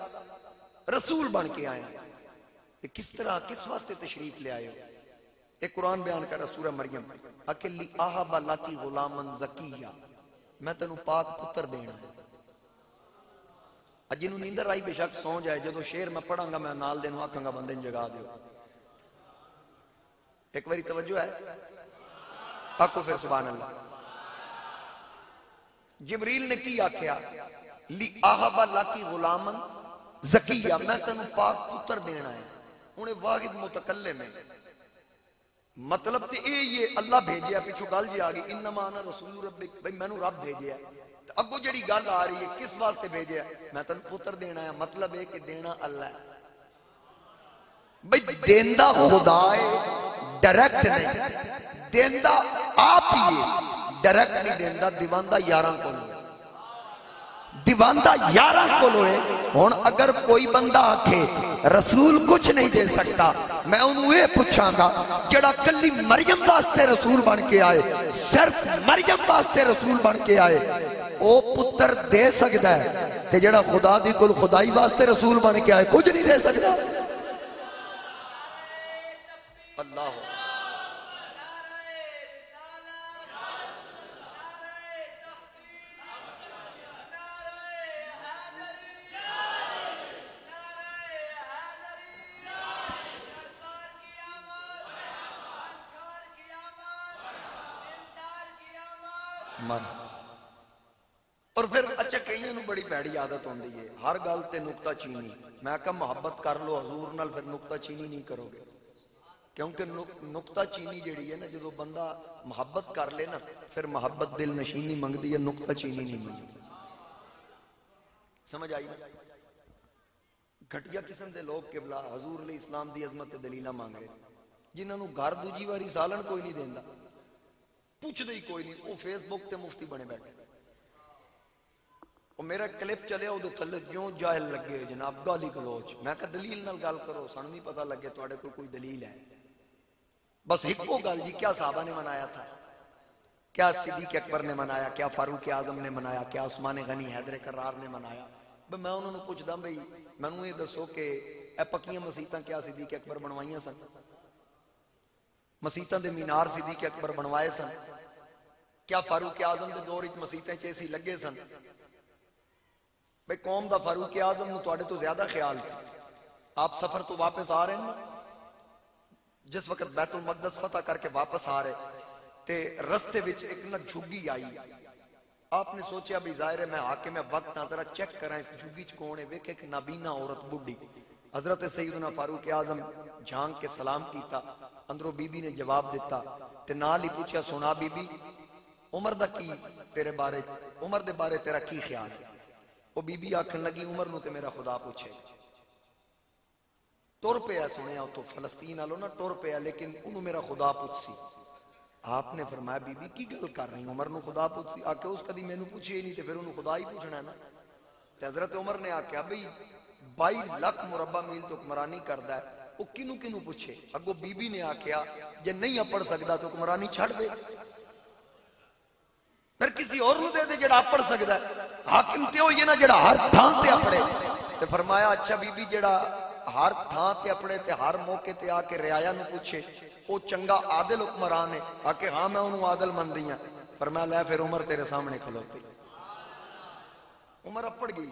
رسول بن کے آیا کس طرح کس واسطے تشریف لے آئے ہو ایک قرآن بیان کر رہا سورہ مریم کہ لِأَحَبَ لَكِ غُلَامًا زَكِيًّا میں تینوں پاک پتر دینا ہے جنہوں نیندر آئی بے شک سو جائے جدو شیر میں پڑھاں گا میں نال دینوں آکھاں گا بندے جگا دیو ایک باری توجہ ہے آکھو پھر سبحان اللہ جبریل نے کی آکھیا لِأَحَبَ لَكِ غُلَامًا زَكِيًّا میں تینوں پاک پتر دینا ہے انہیں واحد متکلم ہے مطلب تے یہ اللہ بھیجیا، پیچھو گل جی آ گئی انما انا رسول ربک، بھئی مینوں رب بھیجیا، اگو جڑی گل آ رہی ہے کس واسطے بھیجیا؟ میں تن پتر دینا ہے، مطلب ہے کہ دینا اللہ ہے، بھئی دیندہ خدا ہے، ڈائریکٹ نہیں دیندہ، آپ ہی ہے ڈائریکٹ نہیں دیندہ، دیواندہ یاراں کو نہیں، دیواندہ یاراں کو لوئے۔ ہون اگر کوئی بندہ آکھے رسول کچھ نہیں دے سکتا، میں انہوں یہ پوچھاں گا جڑا کلی مریم واسطے رسول بن کے آئے، صرف مریم واسطے رسول بن کے آئے، او پتر دے سکتا ہے، تے جڑا خدا دی کل خدائی واسطے رسول بن کے آئے کچھ نہیں دے سکتا۔ اللہ ہو مر۔ اور پھر اچھا کئیوں نو بڑی بیڑی عادت ہوندی ہے، ہر گل تے نکتہ چینی، میں کہا محبت کر لو حضور نال، پھر نکتہ چینی نہیں کرو گے، کیونکہ نکتہ چینی جڑی ہے نا، جدو بندہ محبت کر لے نا، پھر محبت دل نشینی منگ دی ہے، نکتہ چینی نہیں منگی۔ سمجھ آئی نا؟ گھٹیا قسم دے لوگ قبلہ حضور علیہ السلام دی عظمت دلیلہ مانگ رہے، جنہاں نو گھر دوجی واری سالن کوئی نہیں دیندہ، پوچھ دے ہی کوئی نہیں، وہ فیس بک تے مفتی بنے بیٹھے، اور میرا کلپ چلے او دے تھلے کیوں جاہل لگے جناب گالی گلوچ، میں کہا دلیل نال گال کرو، سن بھی پتہ لگے تو کوئی دلیل ہے، بس ہکو گل جی، کیا صحابہ نے منایا تھا، کیا صدیق اکبر نے منایا، کیا فاروق اعظم نے منایا، کیا عثمان غنی حیدر کرار نے منایا؟ میں انہوں نے پوچھ دا بھئی میں نے یہ دسو کہ اے پکیاں مسیتاں کیا صدیق اکبر بنوائیاں سن؟ مسیتاں دے مینار صدیق اکبر بنوائے سن؟ کیا فاروق اعظم دے دور وچ مسیتیں چیسی لگے سن؟ بھئی قوم دا فاروق اعظم نو تواڈے تو زیادہ خیال سی، آپ سفر تو واپس آ رہے ہیں، جس وقت بیت المقدس فتح کر کے واپس آ رہے تے رستے وچ ایک نہ جھگی آئی، آپ نے سوچیا بھی ظاہر ہے میں حاکم وقت ہاں، ذرا چیک کریں اس جھگی چ کون ہے، ویکھے ایک نابینا عورت بڈھی، حضرت سیدنا فاروق اعظم جھانک کے سلام کیتا، اندروں بی بی نے جواب دیتا تے نال ہی پوچھا سنا بی بی عمر دا کی تیرے بارے، عمر دے بارے تیرا کی خیال ہے؟ وہ بی بی آکھن لگی عمر نو تے میرا خدا پوچھے، ٹر پیا سنیا تو فلسطین والوں نا ٹر پیا، لیکن انہوں میرا خدا پوچھ سی۔ آپ نے فرمایا بی بی کی گل کر رہی عمر نو خدا پوچھ سی؟ آکے اس کدی مینوں پوچھے ہی نہیں تے پھر انہوں خدا ہی پوچھنا ہے نا۔ تے حضرت عمر نے آکھیا بھئی 22 لاکھ مربع میل تو حکمرانی کردا ہے، وہ کنوں کنوں پوچھے؟ اگو بی بی نے آکھیا جے نہیں اپڑ سکدا تو حکمرانی چھڑ دے، پھر کسی اور نو دے دے جڑا اپڑ سکدا ہے، حاکم تے ہوئی ہے نا جڑا ہر تھان تے اپڑے۔ تے فرمایا اچھا بی بی جڑا ہر تھان تے اپڑے تے ہر موقع تے آ کے رعایا نو پوچھے او چنگا عادل حکمران ہے؟ آکے ہاں میں انہوں عادل من دیاں۔ فرمایا لے پھر عمر تیرے سامنے کھلوتی، عمر اپڑ گئی۔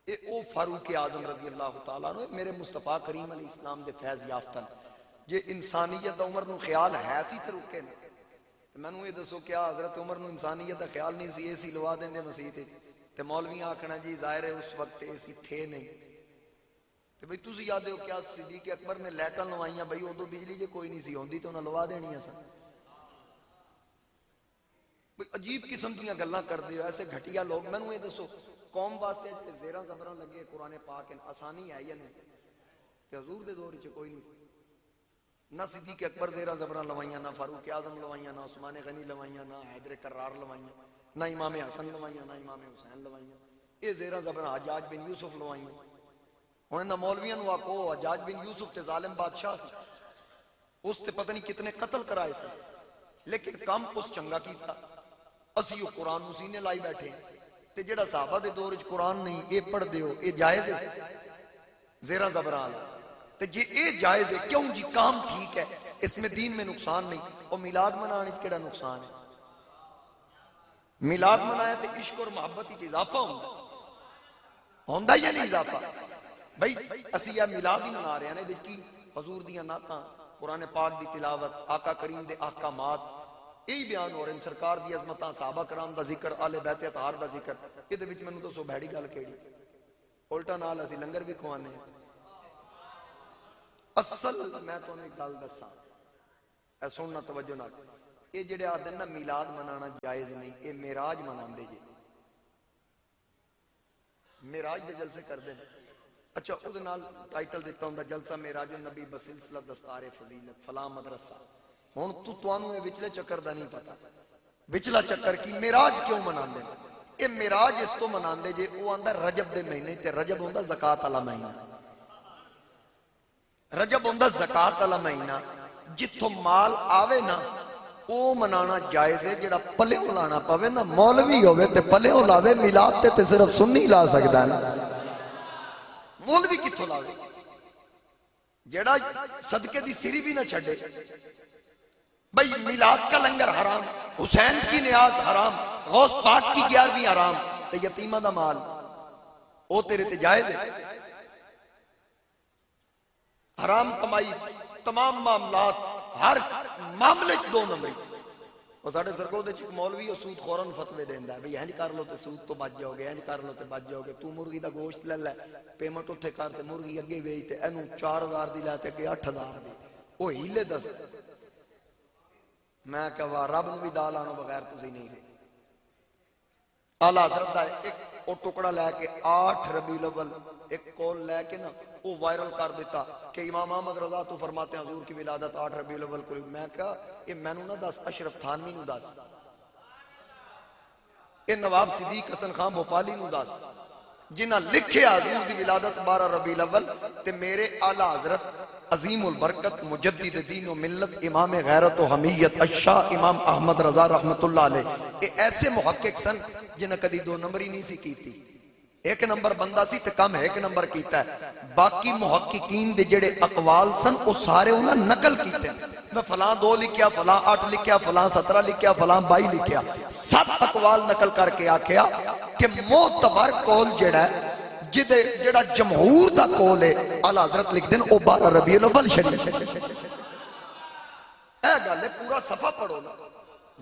اے او فاروق اعظم رضی اللہ تعالیٰ عنہ میرے مصطفیٰ کریم علیہ السلام دے فیض یافتن، جے انسانیت دا عمر نو خیال ہے سی تے رکے نا، میں نے یہ دسو کیا حضرت عمر نو انسانیت دا خیال نہیں سی؟ اے سی لوا دیں دے مسیح تے مولویاں آکھنا جی ظاہر ہے اس وقت اے سی تھے نہیں، تے بھئی تسی یاد ہو کیا صدیق اکبر نے لیٹاں لوائیاں؟ بھئی ادو بجلی جے کوئی نہیں سی ہوندی تو انہاں لوا دینیاں سن۔ بھئی عجیب قسم دیاں گلاں کر دیو ایسے گھٹیا لوگ۔ میں نے یہ دسو قوم واسطے زیراں زبراں لگے قرآن پاک آسانی ہے یا نہیں؟ تے حضور دے دور وچ کوئی نہیں سی، نہ صدیق اکبر زیرہ زبران لوائیاں، نہ فاروق اعظم لوائیاں، نہ عثمان غنی لوائیاں، نہ حیدر کرار لوائیاں، نہ امام حسن لوائیاں، نہ امام حسین لوائیاں، یہ زیرہ زبران حجاج بن یوسف لوائیاں۔ انہیں نہ مولویاں نو آکو حجاج بن یوسف تے ظالم بادشاہ سی، اس تے پتہ نہیں کتنے قتل کرائے سے، لیکن کام اس چنگا کیتا، اسی وہ قرآن نو سینے لائی بیٹھے تے جڑا صحابہ دے دور وچ قرآن نہیں اے پڑھ دیو اے جائز ہے؟ زیرہ زبران تے جی اے جائز ہے کیوں جی کام ٹھیک ہے، اس میں دین میں نقصان نہیں، اور میلاد منانے کیڑا نقصان ہے؟ میلاد منایا تے عشق اور محبت ہی اضافہ ہوندا یا نہیں اضافہ؟ بھئی اسی یا میلاد ہی منا رہے ہیں نا، حضور دیاں نعتاں، قرآن پاک دی تلاوت، آقا کریم دے احکامات یہی بیان ہو رہے ہیں، سرکار دی عظمتاں، صحابہ کرام دا ذکر، آل بیت اطہار دا ذکر، یہ دے وچ مینوں دسو بھڑی گل کیڑی؟ الٹا نال اسی لنگر بھی کھوانے ہیں۔ اصل میں تو ایک گل دساں، اے سننا توجہ نال، یہ جڑے آدھے نا میلاد منانا جائز نہیں، یہ معراج مناندے جی، معراج دے جلسے کر دیں۔ اچھا او دے نال ٹائٹل دیتا ہوں جلسہ معراج النبی بسلسلہ دستار فضیلت فلاں مدرسہ۔ ہن تانوں اے وچلے چکر دا نہیں پتا، وچلا چکر کی معراج کیوں مناندے؟ اے معراج اس تو مناندے جے او آندا رجب دے مہینے تے رجب ہوندا زکات والا مہینہ، رجب ہوندا زکات والا مہینہ، جتھوں مال آوے نا او منانا جائز ہے، جڑا پلیوں لانا پوے نا مولوی ہوئے تے پلیوں لاوے، میلاد تے صرف سنی لا سکدا ہے نا، مولوی کتھوں لاوے؟ جڑا صدقے دی سری بھی نہ چھڑے، بھئی میلاد کا لنگر حرام، حسین کی نیاز حرام، غوث پاک کی 11ویں حرام، تے یتیمہ دا مال او تیرے تے جائز ہے؟ حرام کمائی تمام معاملات ہر معاملے چ 2 نمبری۔ وہ ساڑھے سرکو دے چک مولوی اور سود خورن فتوے دیندہ ہے، بھئی ہنج کر لو تے سود تو بچ جاؤ گے، ہنج کر لو تے بچ جاؤ گے، تو مرغی دا گوشت لے لے پیمنٹ اتھے کر تے مرغی اگے ویج تے اینو 4000 دی لے تے کہ 8000 دی، وہ ہیلے دس۔ میں کہا رب نو بھی دال آنو بغیر تسی نہیں رہے۔ اعلیٰ حضرت دا ایک او ٹکڑا لے کے 8 ربیع الاول ایک کول لے کے نا وہ وائرل کر دیتا کہ امام احمد رضا تو فرماتے ہیں حضور کی ولادت 8 ربیع الاول کو۔ میں کہا یہ میں نو نہ دس، اشرف تھانوی نو دس، یہ نواب صدیق حسن خان بھوپالی نو دس، جنہ لکھے حضور کی ولادت 12 ربیع الاول تے میرے اعلیٰ حضرت عظیم البرکت مجدد دین و ملت امام غیرت و حمیت الشاہ امام احمد رضا رحمت اللہ علیہ، یہ ایسے محقق سن جنہ کدی 2 نمبری نہیں سی کیتی، 1 نمبر بندہ سی تے کم 1 نمبر کیتا ہے۔ باقی محققین دے جڑے اقوال سن وہ سارے انہاں نقل کیتے ہیں، میں فلاں 2 لکھیا، فلاں 8 لکھیا، فلاں 17 لکھیا، فلاں 22 لکھیا، 7 اقوال نقل کر کے آکھیا کہ معتبر قول جڑا ہے جڑا جمہور دا قول ہے اعلیٰ حضرت لکھ دیں او 12 ربیع الاول شریف اے گل ہے، پورا صفحہ پڑھو نا۔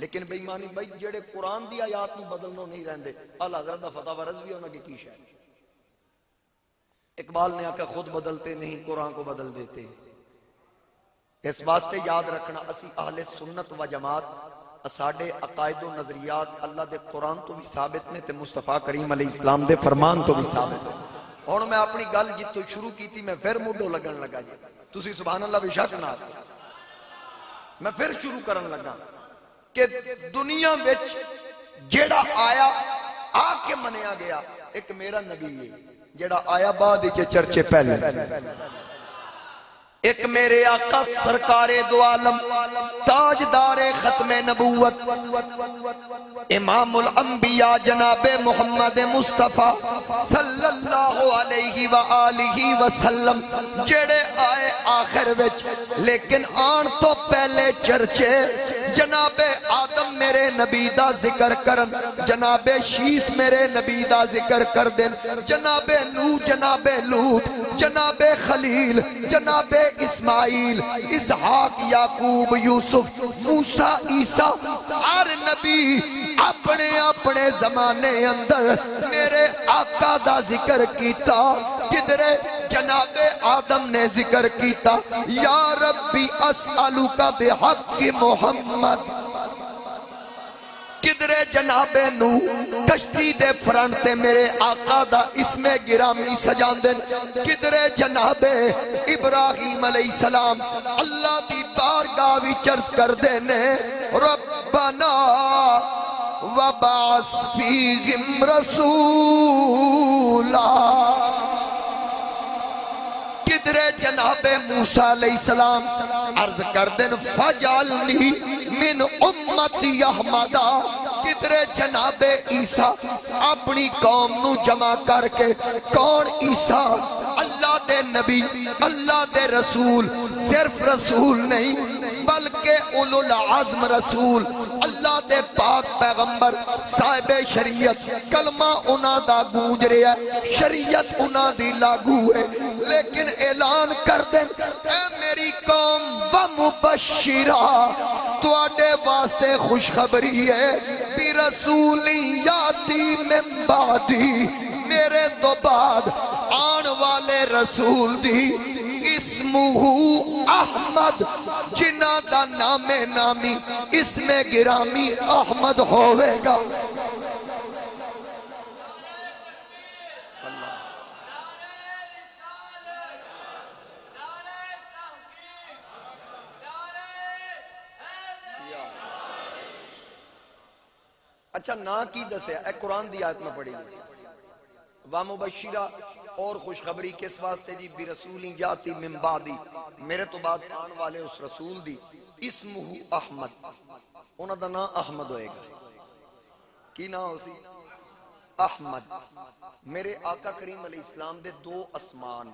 لیکن بے ایمانی بھائی جڑے قرآن دی آیات نو بدلنوں نہیں رہندے، اعلیٰ حضرت دا فتح ورز بھی ہونا کی شاید۔ اقبال نے آکھا خود بدلتے نہیں قرآن کو بدل دیتے، اس واسطے یاد رکھنا اسی اہل سنت و جماعت ساڑھے عقائد و نظریات اللہ دے قرآن تو بھی ثابت نے تے مصطفیٰ کریم علیہ السلام دے فرمان تو بھی ثابت نے۔ اور میں اپنی گل جتوں شروع کی تھی میں پھر مڈو لگن لگا جی، تسی سبحان اللہ بھی شک نہ، میں پھر شروع کرن لگا کہ دنیا وچ جیڑا آیا آ کے منیا گیا ایک میرا نبی ہے، جیڑا آیا بعد وچ چرچے پہلے، ایک میرے آقا سرکار دو عالم تاجدار ختم نبوت امام الانبیاء جناب محمد مصطفیٰ صلی اللہ علیہ وآلہ وسلم جڑے آئے آخر وچ، لیکن آن تو پہلے چرچے جناب آدم میرے نبی دا ذکر کرن، جناب شیس میرے نبی دا ذکر کر دیں، جناب نوح، جناب لوط، جناب خلیل، جناب اسماعیل، اسحاق، یعقوب، یوسف، موسیٰ، عیسیٰ، ہر نبی اپنے اپنے زمانے اندر میرے آقا دا ذکر کیتا، کدرے جناب آدم نے ذکر کیتا یا ربی اسألوکا بحق محمد، کدرے جناب نوح کشتی دے فرنٹے میرے آقا دا اسم گرامی سجان دن، کدرے جناب ابراہیم علیہ السلام اللہ دی بارگاہ وی چرز کر دینے ربنا وبعث فیہم رسولا، کدرے جناب موسیٰ علیہ السلام عرض کر دن فجعلنی من امتی احمدہ، کدرے جناب عیسیٰ اپنی قوم نو جمع کر کے کون عیسیٰ اللہ دے نبی اللہ دے رسول، صرف رسول نہیں بلکہ اولو العزم رسول، اللہ دے پاک پیغمبر صاحب شریعت، کلمہ انہ دا گونج رہا ہے، شریعت انہ دی لاگو ہے، لیکن اعلان کر دیں اے میری قوم ومبشرہ تو آڈے واسطے خوشخبری ہے برسولی یاتی من بعدی، میرے تو بعد آن والے رسول دی اسم اسمہ احمد جنہ دا نام نامی اسم گرامی احمد ہوئے گا. اچھا نا کی دسیا اے قرآن دی آیت میں پڑھی وَمُبَشِّرًا اور خوشخبری کس واسطے جی برسول یاتی من بعدی میرے تو بعد آن والے اس رسول دی اسمہ احمد انہاں دا نا احمد ہوئے گا. کی نا ہو سی احمد. میرے آقا کریم علیہ السلام دے دو اسمان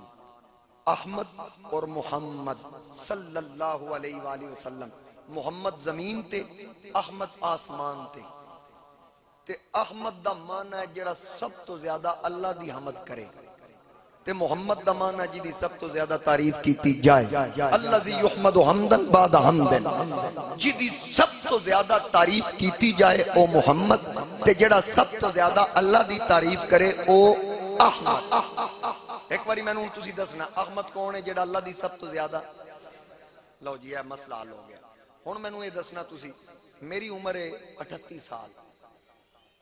احمد اور محمد صلی اللہ علیہ وآلہ وسلم. محمد زمین تے احمد آسمان تے. تے احمد دا معنی ہے جڑا سب تو زیادہ اللہ دی حمد کرے تے محمد دا معنی ہے جی سب تو زیادہ تعریف کیتی جائے. الذی یحمد حمدا بعد حمد جی سب تو زیادہ تعریف کیتی جائے او محمد تے جڑا سب تو زیادہ اللہ دی تعریف کرے او احمد. ایک باری میں نے تسی دسنا احمد کون ہے جڑا اللہ دی سب تو زیادہ. لو جی یہ مسئلہ حل ہو گیا. ہن میں نے یہ دسنا تسی میری عمر ہے 38 سال.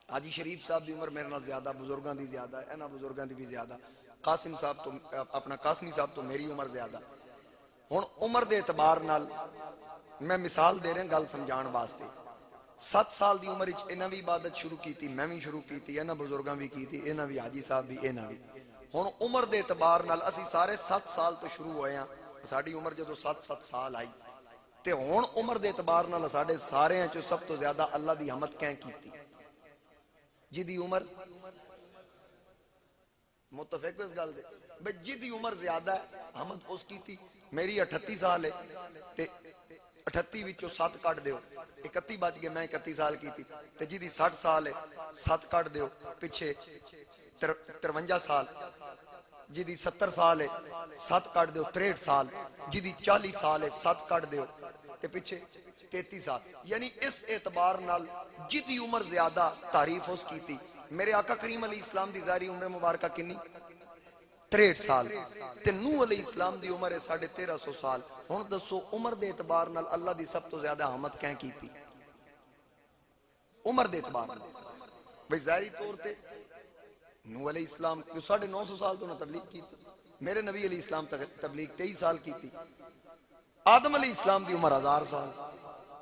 حاجی شریف صاحب دی عمر میرے نال زیادہ بزرگاں دی زیادہ ہے اینا بزرگاں دی بھی زیادہ. قاسم صاحب تو اپنا قاسمی صاحب تو میری عمر زیادہ. ہن عمر دے اعتبار نال میں مثال دے رہا گل سمجھان واسطے. 7 سال دی عمر وچ انہاں بھی عبادت شروع کیتی میں بھی شروع کیتی انہاں بزرگاں بھی کیتی انہاں بھی حاجی صاحب بھی انہاں بھی. ہن عمر دے اعتبار نال اسی سارے 7 سال تو شروع ہوئے ہیں. ساڈی عمر جدوں 7 سال آئی تے ہن عمر دے اعتبار نال ساڈے سارے ہیں جو سب تو زیادہ اللہ دی حمد کہیں کیتی جی دی عمر متفق اس گل دے بھئی جی دی عمر زیادہ ہے حمد اس کی تھی. میری 38 سال ہے تے 38 وچوں 7 کٹ دیو 31 بچ گئے میں 31 سال کی تھی. تے جی دی 60 سال ہے 7 کٹ دیو پیچھے 53 سال. جی دی 70 سال ہے 7 کٹ دیو 63 سال. جی دی 40 سال ہے 7 کٹ دیو تے پیچھے 33 سال. یعنی اس اعتبار نال جدی عمر زیادہ تعریف اس کی تھی. میرے آقا کریم علیہ السلام دی ظاہری عمر مبارکہ کنی 63 سال تے نوح علیہ السلام دی عمر ہے 1350 سال. ہن دسو عمر دے اعتبار نال اللہ دی سب تو زیادہ حمد کہیں کی تھی عمر دے اعتبار نال. بھئی ظاہری طور تے نوح علیہ السلام 950 سال تو نہ تبلیغ کی تھی. میرے نبی علیہ السلام تبلیغ 23 سال کی تھی. آدم علیہ السلام دی عمر 1000 سال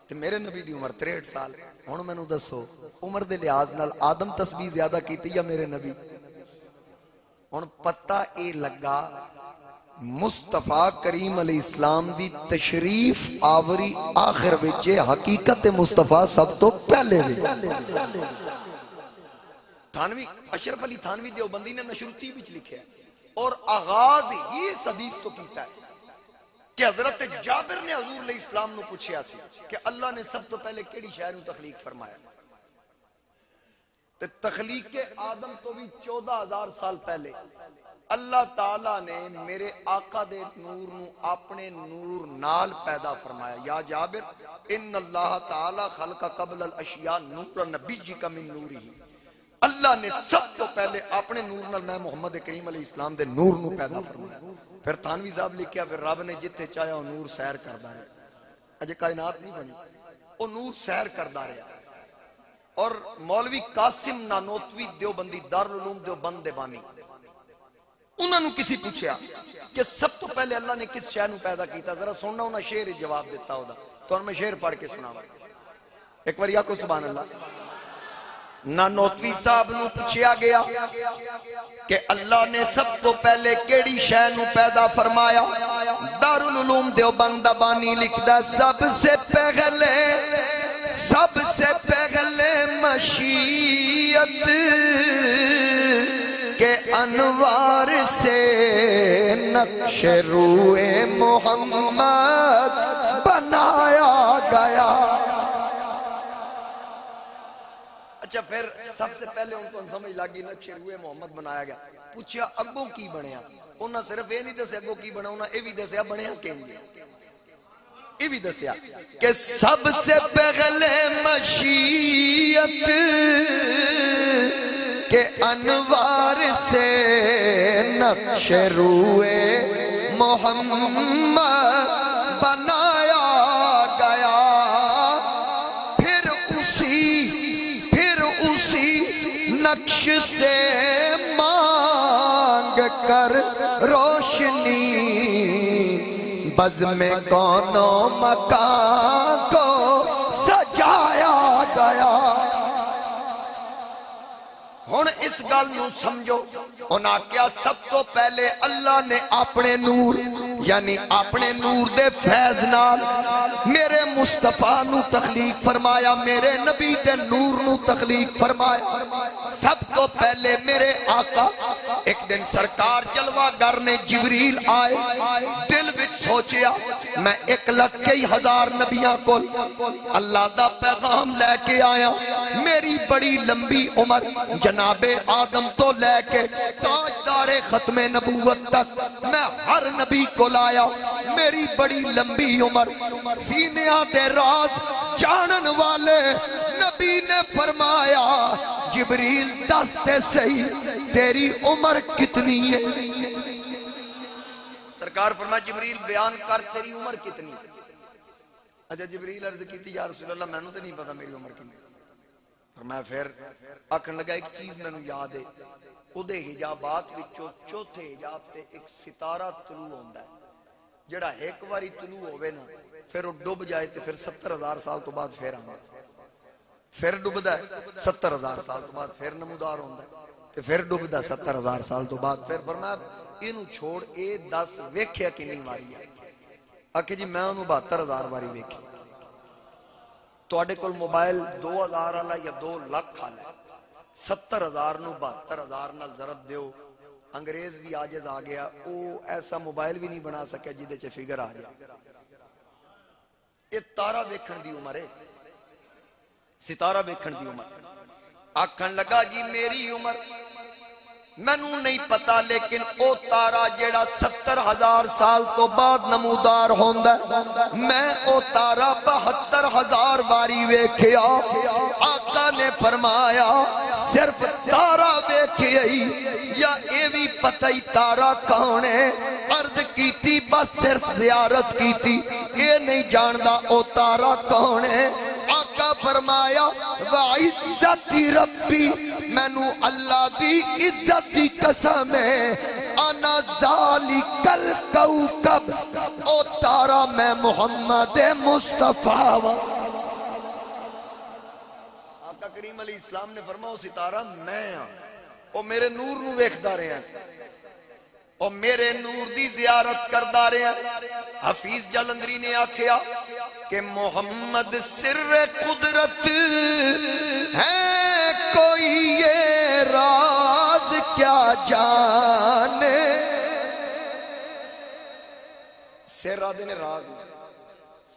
تے میرے نبی دی عمر 63 سال. ہن مینوں دسو عمر دے لحاظ نال آدم تسبیح زیادہ کیتی یا میرے نبی. ہن پتہ اے لگا مصطفیٰ کریم علیہ السلام دی تشریف آوری آخر وچ حقیقت مصطفیٰ سب تو پہلے وی. تھانوی اشرف علی تھانوی دیوبندی نے نشرتی وچ لکھیا ہے اور آغاز ہی اس حدیث تو کیتا ہے کہ حضرت جابر نے حضور علیہ السلام نو پوچھیا سی کہ اللہ نے سب تو پہلے کیڑی شے نو تخلیق فرمایا. تے تخلیق آدم تو بھی 14,000 سال پہلے اللہ تعالیٰ نے میرے آقا دے نور نو اپنے نور نال پیدا فرمایا. یا جابر ان اللہ تعالیٰ خلق قبل الاشیاء نور نبیک من نوری. اللہ نے سب تو پہلے اپنے نور نال میں محمد کریم علیہ السلام دے نور نو پیدا فرمایا. پھر تھانوی صاحب لکھیا پھر رب نے جتھے چاہیا وہ نور سیر کردا رہا. اجے کائنات نہیں بنی وہ نور سیر کردا رہا. اور مولوی قاسم نانوتوی دیوبندی دارالعلوم دیوبند دے بانی انہوں نے کسی پوچھیا کہ سب تو پہلے اللہ نے کس شے نو پیدا کیتا. ذرا سننا انہاں شعر جواب دیتا ہودا تو میں شعر پڑھ کے سناواں. ایک بار یا کو سبحان اللہ. نانوتوی صاحب نو پوچھیا گیا کہ اللہ نے سب تو پہلے کیڑی شے نو پیدا فرمایا. دارالعلوم دیوبند بانی لکھدا سب سے پہلے مشیت کے انوار سے نقش روئے محمد بنایا گیا. اچھا پھر سب سے پہلے ان کو سمجھ لگی نقش روئے محمد بنایا گیا. پوچھا اگوں کی بنیا. انہاں صرف یہ نہیں دسیا اگوں کی بنا انہاں یہ بھی دسیا بنیا کینجے. یہ بھی دسیا کہ سب سے پہلے مشیت کے انوار سے نقش روئے محمد بنایا گیا، پھر اسی نقش سے مانگ کر روشنی بزم کون و مکان کو سجایا گیا۔ ہن اس گل نو سمجھو، انہاں کیا سب تو پہلے اللہ نے اپنے نور یعنی اپنے نور دے فیض نال میرے مصطفیٰ نو تخلیق فرمایا، میرے نبی دے نور نو تخلیق فرمایا۔ سب تو پہلے میرے آقا ایک دن سرکار جلوہ گر نے جبریل آئے، دل وچ سوچیا میں 1,01,000 نبیاں کو اللہ دا پیغام لے کے آیا، میری بڑی لمبی عمر جناب آدم تو لے کے تاجدار ختم نبوت تک میں ہر نبی کو لایا، میری بڑی لمبی عمر۔ سینیاں دے راز جانن والے نبی نے فرمایا جبریل دستے صحیح تیری عمر کتنی ہے؟ سرکار فرمایا جبریل بیان کر تیری عمر کتنی ہے؟ اچھا جبریل عرض کی تھی یا رسول اللہ میں نے تو نہیں پتا میری عمر کتنی ہے۔ فرمایا پھر آکھن لگا ایک چیز میں نے یاد ہے، اودے حجابات وچوں چوتھے حجاب تے ایک ستارہ طلوع ہوندا ہے، جڑا ایک واری طلوع ہوئے نا پھر وہ ڈوب جائے تے پھر 70,000 سال تو بعد پھر آندا ہے، پھر ڈوبدا ہے 70,000 سال تو بعد پھر نمودار ہوندا ہے تے پھر ڈوبدا 70,000 سال تو بعد پھر۔ فرمایا اینو چھوڑ اے 10 ویکھیا کنی واری ہے؟ آکھے جی میں انہوں 72,000 واری ویکھی۔ تواڈے کول موبائل 2,000 والا یا 2 لاکھ والا ہے، 70,000 نو 72,000 نال ضرب دیو، انگریز بھی آجز آ گیا، او ایسا موبائل بھی نہیں بنا سکے جیدے چے فگر آ جائے۔ یہ تارہ ویکھن دی عمر ہے، ستارہ ویکھن دی عمر۔ آکھن لگا جی میری عمر مینوں نہیں پتا، لیکن او تارا جیڑا 70,000 سال تو بعد نمودار ہوندا ہے، میں او تارا 72,000 باری ویکھیا۔ آقا نے فرمایا صرف تارا ویکھیا ہی یا اے بھی پتہ ہی تارا کون ہے؟ عرض کیتی بس صرف زیارت کیتی، اے نہیں جاندا او تارا کون ہے؟ آقا فرمایا وَعِزَّتِ رَبِّ مینو اللہ دی عزت دی قسم ہے، انا ذالک الکوکب او تارا میں محمد مصطفیٰ۔ آقا کریم علیہ السلام نے فرمایا ستارہ میں ہاں، او میرے نور نو ویکھدا رہے ہیں، او میرے نور دی زیارت کردا رہے ہیں۔ حفیظ جلندری نے آکھیا کہ محمد سر قدرت ہے، کوئی یہ راز کیا جانے۔ سر آدھے نے راز،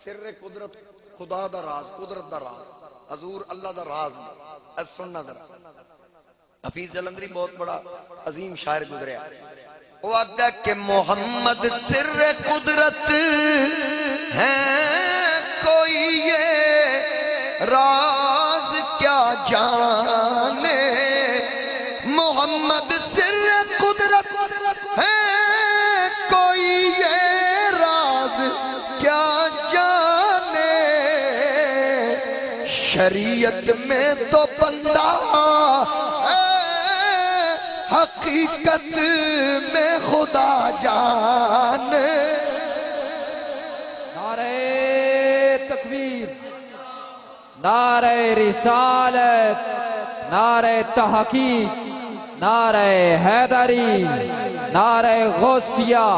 سر قدرت خدا دا راز، قدرت دا راز، حضور اللہ دا راز اس سننا دا راز۔ حفیظ جلندری بہت بڑا عظیم شاعر گزریا، وہ آدھا کہ محمد سر قدرت ہے، کوئی یہ راز کیا جانے۔ محمد سر قدرت ہے، کوئی یہ راز کیا جانے۔ شریعت میں تو بندہ ہے، حقیقت میں خدا جانے۔ نعرہ رسالت، نعرہ تحقیق، نعرہ حیدری، نعرہ غوثیہ،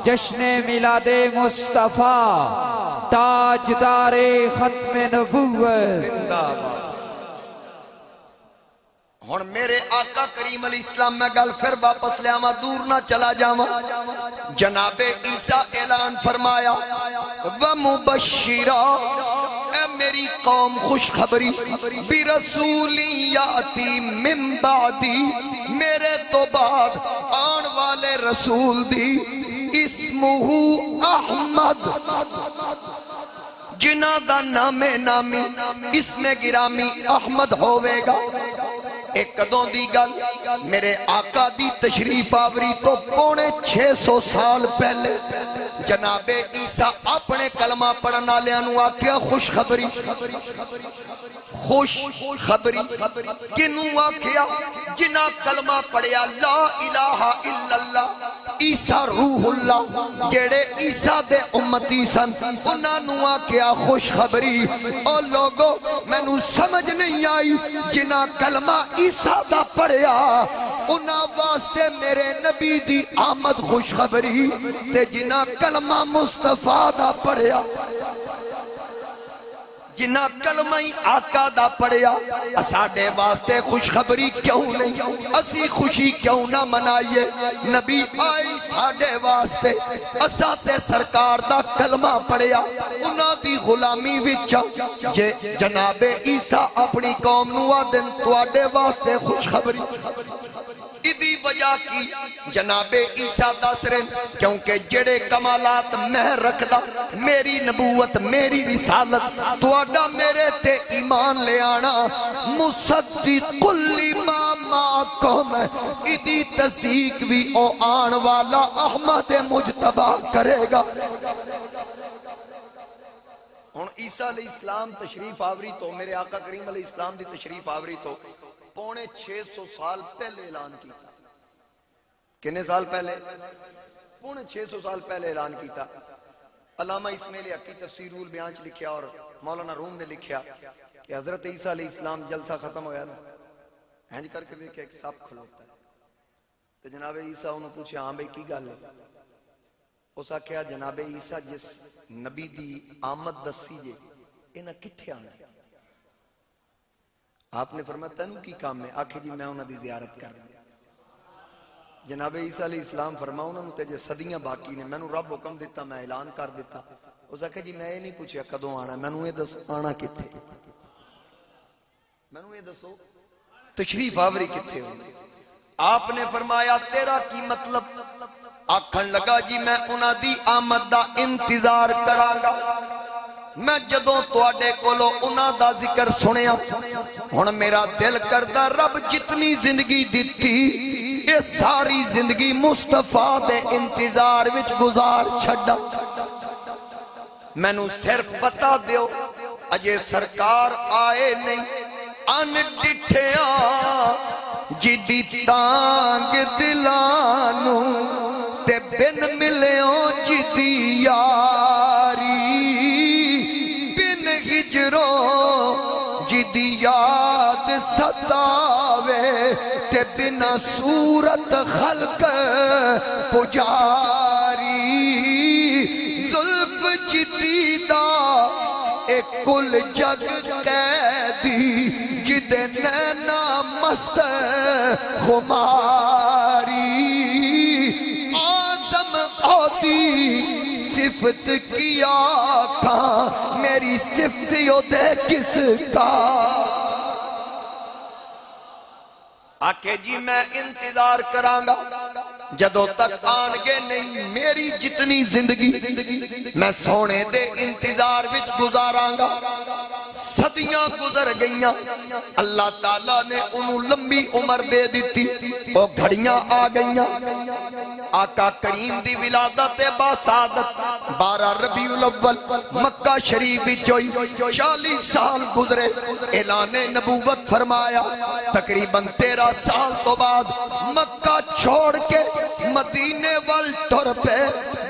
جشن میلاد مصطفیٰ، تاجدار ختم نبوت۔ زندہ باد۔ ہن میرے آقا کریم علیہ السلام میں گل پھر واپس لے آواں، دور نہ چلا جاواں۔ جناب عیسیٰ اعلان فرمایا وَمُبَشِّرًا، اے میری قوم خوشخبری، بِرَسُولٍ یَأْتِی مِن بَعْدِی، میرے تو بعد آن والے رسول دی، اسمہ احمد، جنہ دا نام نامی اسم گرامی احمد ہوئے گا۔ ایک کدوں دی گل میرے آقا دی تشریف آوری تو پونے 600 سال پہلے جناب عیسیٰ اپنے کلمہ پڑھنا لیانو آکیا خوشخبری خوشخبری کنوں آکیا جنہ کلمہ پڑھیا لا الہ الا اللہ عیسیٰ روح اللہ جیڑے عیسیٰ دے امتی سن انہاں نو آکیا خوشخبری او لوگو میں نو سمجھ نہیں آئی جنہ کلمہ عیسیٰ دا پڑھیا انہاں واسطے میرے نبی دی آمد خوشخبری تے جنہ کلمہ مصطفیٰ دا پڑھیا جنہ کلمہ آقا دا پڑھیا اساڑے واسطے خوشخبری کیوں نہیں اسی خوشی کیوں نہ منائیے نبی آئی ساڑے واسطے اساتے سرکار دا کلمہ پڑھیا انہاں دی غلامی وچا جناب عیسیٰ اپنی قوم نو آدن تو آڑے واسطے خوشخبری ادھی وجہ کی جناب عیسیٰ دسرن کیونکہ جڑے کمالات میں رکھدا میری نبوت میری رسالت تواڈا میرے تے ایمان لے آنا مصدق لما معکم ادھی تصدیق بھی او آن والا احمد مجتبی کرے گا ہن عیسیٰ علیہ السلام تشریف آوری تو میرے آقا کریم علیہ السلام دی تشریف آوری تو پونے 600 سال پہلے اعلان کیتا کنے سال پہلے پونے 600 سال پہلے اعلان کیتا علامہ اسماعیل حقی تفسیر البیان چ لکھیا اور مولانا روم نے لکھیا کہ حضرت عیسیٰ علیہ السلام جلسہ ختم ہویا نا ہنج کر کے دیکھا ایک سپ کھلوتا ہے تو جناب عیسیٰ انہوں پوچھا ہاں بھئی کی گل ہے اس آکھیا جناب عیسیٰ جس نبی دی آمد دسی جے انہاں کتھے آنا ہے آپ نے فرمایا تینوں کی کام ہے آکھے جی میں انہاں دی زیارت کر جناب عیسیٰ علیہ السلام فرماؤ انہوں تے جے صدیاں باقی نے میں نو رب حکم دیتا میں اعلان کر دیتا اس آکھے جی میں یہ نہیں پوچھیا کدوں آنا میں نو یہ دسو آنا کتھے میں نو یہ دسو تشریف آوری کتھے ہوئی آپ نے فرمایا تیرا کی مطلب آکھن لگا جی میں انہاں دی آمد دا انتظار کرانگا میں جدوں تواڈے کولو انہاں دا ذکر سنیا ہن میرا دل کردا رب جتنی زندگی دتی اے ساری زندگی مصطفیٰ دے انتظار وچ گزار چھڈا مینوں صرف بتا دیو اجے سرکار آئے نہیں ان ڈٹھیاں جدی تانگ دلانو تے بن ملیو جدی یاری جدی یاد ستاوے تے بنا صورت خلق پجاری زلف جدی دا ایک کل جگ قیدی جدے نینا مست خماری آزم آدی صفت کیا کھا میری صفت یو دے کس کا آکے جی میں انتظار کرانگا جدوں تک آنگے نہیں میری جتنی زندگی میں سونے دے انتظار وچ گزارانگا صدیاں گزر گئیاں اللہ تعالیٰ نے انہوں لمبی عمر دے دیتی وہ گھڑیاں آ گئیاں آقا کریم دی ولادت با سعادت 12 ربیع الاول مکہ شریف وچ 40 سال گزرے اعلان نبوت فرمایا تقریباً 13 سال تو بعد مکہ چھوڑ کے مدینے وال ٹر پہ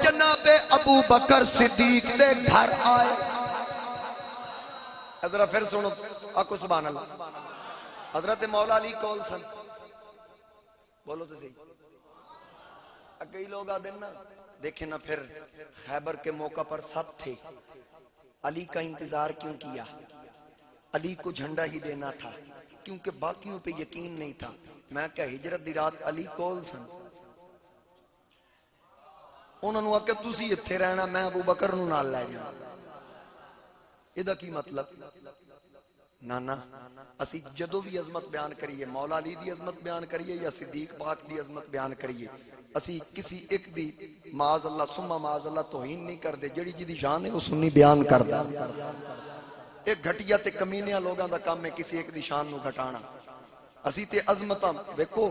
جناب ابو بکر صدیق دے گھر آئے حضرت پھر سنو آکو سبحان اللہ حضرت مولا علی کول سن بولو تو صحیح کئی لوگ آدھیں نا دیکھیں نا پھر خیبر کے موقع پر سب تھے علی کا انتظار کیوں کیا علی کو جھنڈا ہی دینا تھا کیونکہ باقیوں پہ یقین نہیں تھا میں کہا ہجرت دی رات علی کول سن انہوں نے آکے تُسی اتھے رہنا میں ابو بکر نو نال لے جانا یہ کی مطلب نانا اسی جدو بھی عظمت بیان کریے مولا علی دی عظمت بیان کریے یا صدیق پاک دی عظمت بیان کریے اسی کسی ایک دی معاذ اللہ سمہ معاذ اللہ توہین نہیں کر دے جڑی جی شان ہے وہ سنی بیان کر دا ایک گھٹیا تے کمینیاں لوگاں دا کام ہے کسی ایک دی شان نو گھٹانا اسی تے عظمتاں ویکھو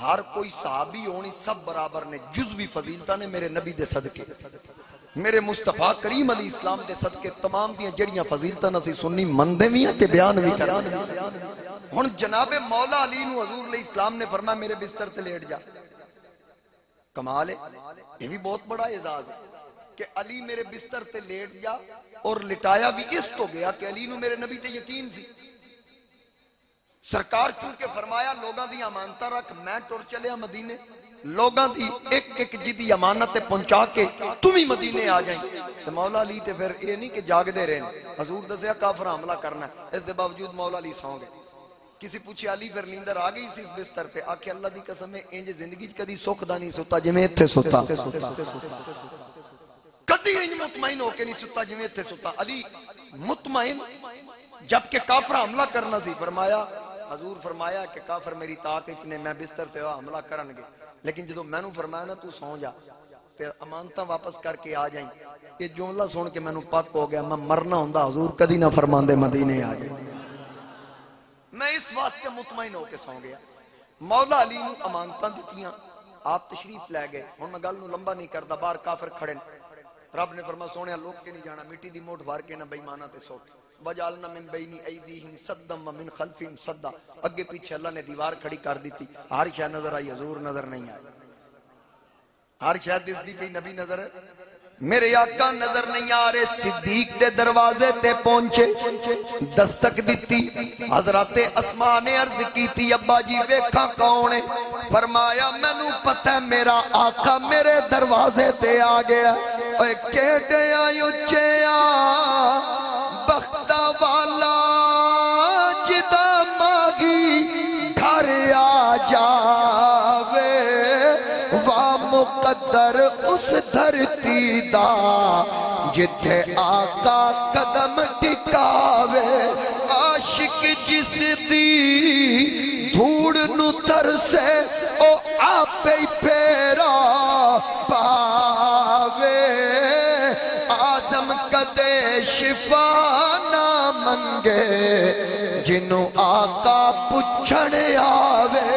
ہر کوئی صحابی ہونی سب برابر نے، جزوی فضیلتاں نے میرے نبی دے صدقے، میرے مصطفیٰ کریم علیہ السلام دے صدقے تمام دیاں جڑیاں فضیلتاں اسی سنی مندے بھی ہیں تے بیان بھی کرنے۔ ہن جناب مولا علی نو حضور علیہ السلام نے فرمایا میرے بستر تے لیٹ جا، کمال ہے، یہ بھی بہت بڑا اعزاز ہے کہ علی میرے بستر تے لیٹ جا، اور لٹایا بھی اس تو گیا کہ علی نو میرے نبی تے یقین سی۔ سرکار چونکہ فرمایا لوگاں دی امانتاں رکھ، میں ٹر چلیا مدینے، لوگاں دی ایک ایک جدی امانت پہنچا کے تمہیں مدینے آ جائیں۔ تو مولا علی تے پھر یہ نہیں کہ جاگ دے رہے ہیں، حضور دسیا کافر حملہ کرنا ہے، اس دے باوجود مولا علی سو گئے۔ کسی پوچھے علی پھر نیندر آ گئی سی اس بستر تے؟ آکھے اللہ دی قسم ہے انج زندگی کدی سکھ دا نہیں ستا جویں ایتھے ستا، کدی انج مطمئن ہو کے نہیں ستا جویں ایتھے ستا۔ علی مطمئن، جبکہ کافر حملہ کرنا سی، فرمایا حضور فرمایا کہ کافر میری طاقت وچ نے، میں بستر تے حملہ کرن گے، لیکن جدوں میں نوں فرمایا نا تو سو جا، پھر امانتاں واپس کر کے آ جائیں۔ یہ جملہ سن کے مینوں پک ہو گیا، میں مرنا ہوندا حضور کدی نہ فرماندے مدینے آ جائیں۔ میں اس واسطے مطمئن ہو کے سو گیا۔ مولا علی نو امانتاں دتیاں، آپ تشریف لے گئے۔ ہن میں گل نو لمبا نہیں کردا، باہر کافر کھڑے، رب نے فرمایا سونیا لوک کے نہیں جانا، مٹی دی موٹھ بھر کے نہ بے ایماناں تے سوٹ، وجعلنا من بین ایدیہم صدا ومن خلفہم صدا، اگے پیچھے اللہ نے دیوار کھڑی کر دیتی، ہر شے نظر آئی، حضور نظر نہیں آئی، ہر شے دس دی پئی نبی نظر ہے، میرے آقا نظر نہیں آ رہے۔ صدیق دے دروازے تے پہنچے، دستک دیتی، حضرت اسماء نے عرض کی تھی ابا جی ویکھاں کون ہے؟ فرمایا مینوں پتہ ہے میرا آقا میرے دروازے تے آ گیا۔ اے کیڑیاں اچیاں بختہ والا جدا ماغی گھر آ جاوے، وا مقدر اس دھرتی دا جتھے آقا قدم ٹکاوے، عاشق جس دی دھوڑ نو ترسے او آپ ہی پھیرا پاوے، آزم کدے شفا نہ منگے جنوں آقا پچھڑ آوے۔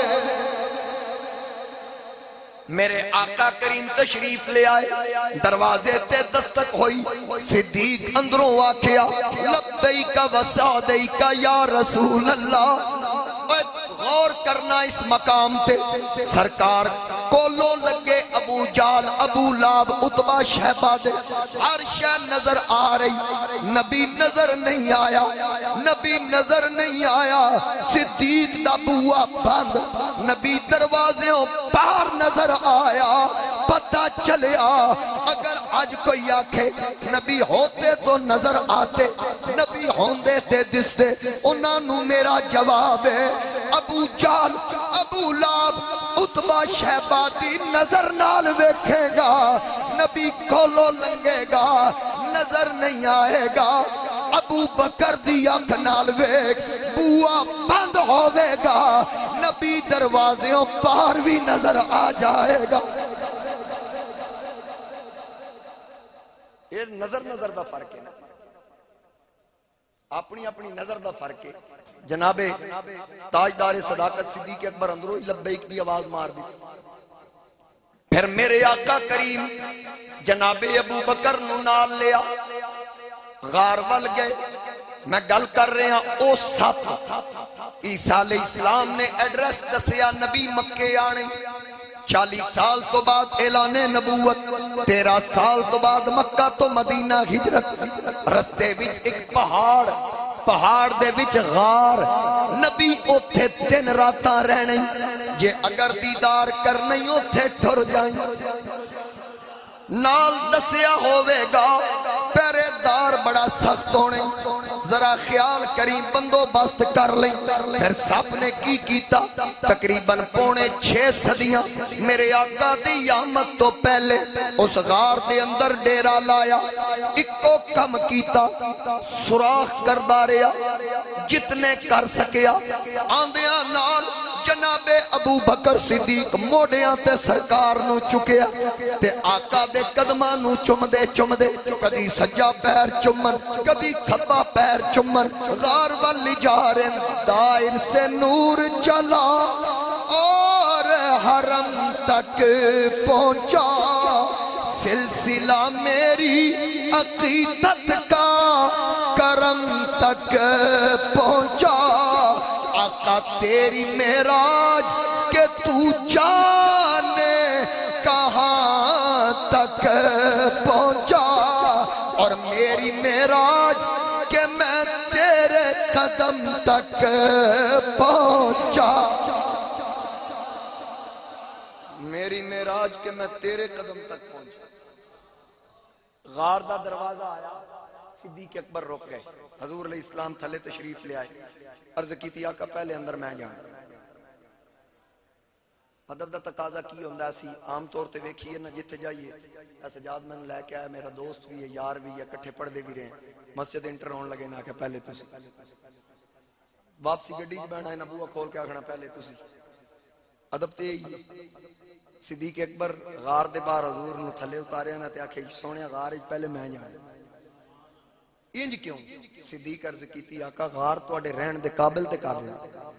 میرے آقا کریم تشریف لے آئے، دروازے تے دستک ہوئی، صدیق اندروں آکھیا لبیک و سعدیک یا رسول اللہ۔ غور کرنا اس مقام تے، سرکار کولو لگے ابو جال ابو لاب عتبہ شہبہ دے، ہر شے نظر آ رہی، نبی نظر نہیں آیا، نبی نظر نہیں آیا، صدیق دا بوا بند، نبی دروازوں پار نظر آیا۔ پتہ چلیا اگر آج کوئی آکھے نبی ہوتے تو نظر آتے، نبی ہوندے تے دستے، انہاں نو میرا جواب ہے ابو جال ابو لاب عتبہ شہبہ دی نظر نال ویکھے گا، نبی کولو لنگے گا نظر نہیں آئے گا، ابو بکر دی آنکھ نال ویکھ بوا بند ہوئے گا، نبی دروازوں پار بھی نظر آ جائے گا۔ یہ نظر نظر دا فرق ہے نا، اپنی اپنی نظر دا فرق ہے۔ جناب تاجدار صداقت صدیق اکبر اندروں ہی لبیک دی آواز مار دی۔ پھر میرے آقا کریم جناب ابو بکر نو نال لیا، غار ول گئے۔ میں گل کر رہے ہیں او سپ، عیسیٰ علیہ السلام نے ایڈریس دسیا نبی مکے آنے، 40 سال تو بعد اعلان نبوت، 13 سال تو بعد مکہ تو مدینہ ہجرت، رستے وچ ایک پہاڑ دے وچ غار، نبی اوتھے 3 راتاں رہنے، جے اگر دیدار کرنے اوتھے ٹر جائیں، نال دسیا ہوئے گا پہرے دار بڑا سخت ہونے، ذرا خیال کریں بندوبست کر لیں۔ پھر سب نے کی کیتا، تقریباً 5.25 صدیاں میرے آقا دی آمد تو پہلے اس غار دے اندر ڈیرا لایا، اکو کم کیتا، سوراخ کردہ رہا جتنے کر سکیا، آندیاں نال جناب ابو بکر صدیق موڑیاں تے سرکار نو چکیا تے آقا دے قدماں نو چمدے چمدے کدی سجا پیر چمن کدی کھبا پیر چمن غار والی جا رہے دائر سے نور چلا اور حرم تک پہنچا سلسلہ میری عقیدت کا کرم تک پہنچا آقا تیری معراج کہ تو جانے کہاں تک پہنچا اور میری معراج کہ میں تیرے قدم تک پہنچا میری معراج کہ میں تیرے قدم تک پہنچا غار دا دروازہ آیا صدیق اکبر رک گئے حضور علیہ السلام تھلے تشریف لے آئے عرض کی تھی آقا پہلے اندر میں جانا ادب دا تقاضا کی ہوندا سی عام طور تے ویکھیے نا جتھے جائیے سجاد میں لے کے آیا میرا دوست بھی ہے یار بھی ہے کٹھے پڑھدے بھی رہے مسجد انٹر ہون لگے نا کہ پہلے تسی واپسی گڈی وچ بیٹھا ہے نبوہ کھول کے آکھنا پہلے تسی ادب تے ہی صدیق اکبر غار دے باہر حضور نو تھلے اتاریا نا تے آکھے سونیا غار وچ پہلے میں جانا انج کیوں صدیق عرض کیتی آقا غار تواڈے رہن دے قابل تے کر رہا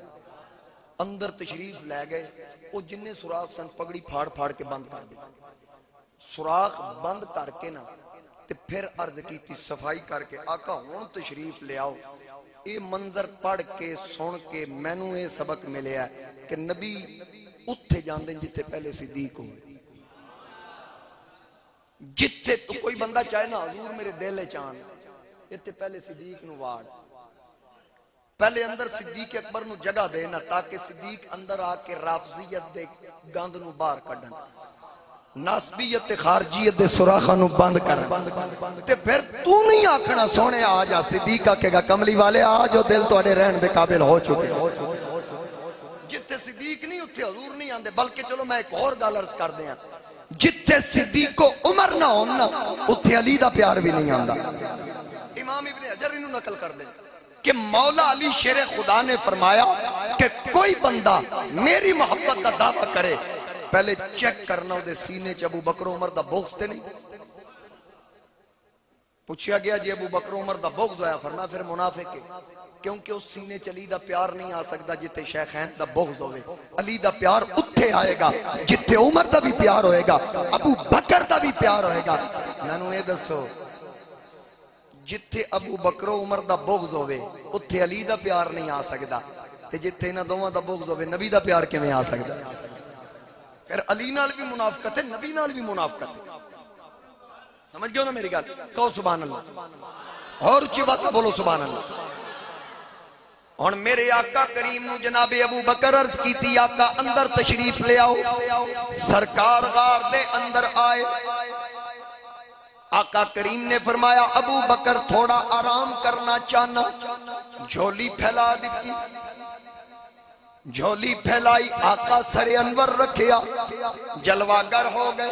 اندر تشریف لے گئے وہ جننے سوراخ سن پگڑی پھاڑ پھاڑ کے بند کر دے سوراخ بند کر کے نا تے پھر عرض کیتی صفائی کر کے آقا ہون تشریف لے آؤ اے منظر پڑھ کے سن کے مینوں اے سبق ملیا ہے کہ نبی اتھے جاندے جتھے پہلے صدیق ہوئے جتھے تو کوئی بندہ چاہے نا حضور میرے دل چاند اتھے پہلے صدیق نو واڑ پہلے اندر صدیق اکبر نو جگہ دینا تاکہ صدیق اندر آ کے رافضیت دے گند نو باہر کڈن ناسبیت تے خارجیت دے سوراخاں نو بند کرن تے پھر تو نہیں آکھنا سونے آ جا صدیق آکھے گا کملی والے آ جو دل تواڈے رہن دے قابل ہو چکے جتھے صدیق نہیں اتھے حضور نہیں آندے بلکہ چلو میں ایک اور گل عرض کر دیاں جتھے صدیق کو عمر نہ ہونا اتھے علی دا پیار بھی نہیں آندا امام ابن حجر انہوں نقل کر دیں کہ مولا علی شیر خدا نے فرمایا کہ کوئی بندہ میری محبت کا دعویٰ کرے پہلے چیک کرنا دے سینے چ ابو بکر عمر دا بغض تے نہیں پوچھا گیا جی ابو بکر عمر دا بغض ہویا فرمایا پھر منافق ہے کیونکہ اس سینے چ علی دا پیار نہیں آ سکتا جتے شیخین دا بغض ہوئے علی دا پیار اتھے آئے گا جتے عمر دا بھی پیار ہوئے گا ابو بکر دا بھی پیار ہوئے گا نانو اے دسو جتھے ابو بکر و عمر دا بغض ہوئے اتھے علی دا پیار نہیں آ سکتا تے جتھے انہاں دوواں دا بغض ہوئے نبی دا پیار کیویں آ سکتا پھر علی نال بھی منافقت ہے نبی نال بھی منافقت ہے سمجھ گئے نا میری گل کہو سبحان اللہ اور اچھی بات بولو سبحان اللہ اور میرے آقا کریم نو جناب ابو بکر عرض کی تھی آقا اندر تشریف لے آؤ سرکار غار دے اندر آئے آقا کریم نے فرمایا ابو بکر تھوڑا آرام کرنا چاہنا جھولی پھیلا دیتی جھولی پھیلائی آقا سر انور رکھیا جلواگر ہو گئے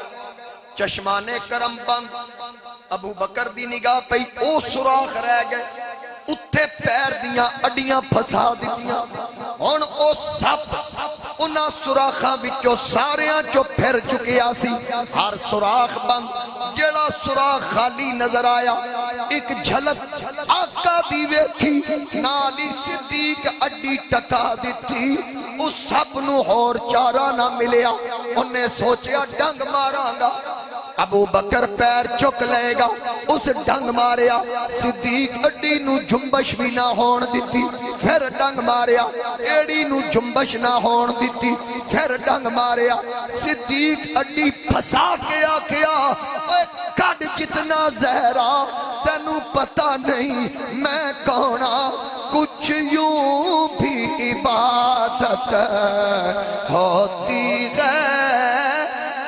چشمان کرم بند ابو بکر دی نگاہ پئی او سوراخ رہ گئے اتھے پیر دیاں اڈیاں پھسا دیتیاں ہن او سپ انہاں سوراخاں وچوں ساریاں چو پھر چکیا سی ہر سوراخ بند جڑا سوراخ خالی نظر آیا ایک جھلک آقا دی ویکھی نالی صدیق اڈی ٹکا دیتی اس سپ نو ہور چارہ نہ ملیا انہیں سوچیا ڈنگ ماراں گا ابو بکر پیر چک لے گا اس ڈنگ ماریا صدیق اڈی نو جنبش بھی نہ ہون دیتی پھر ڈنگ ماریا ایڑی نو جنبش نہ ہون دیتی پھر ڈنگ ماریا صدیق اڈی پھسا کیا اے کڈ جتنا زہرا تینو پتہ نہیں میں کونا کچھ یوں بھی عبادت ہوتی ہے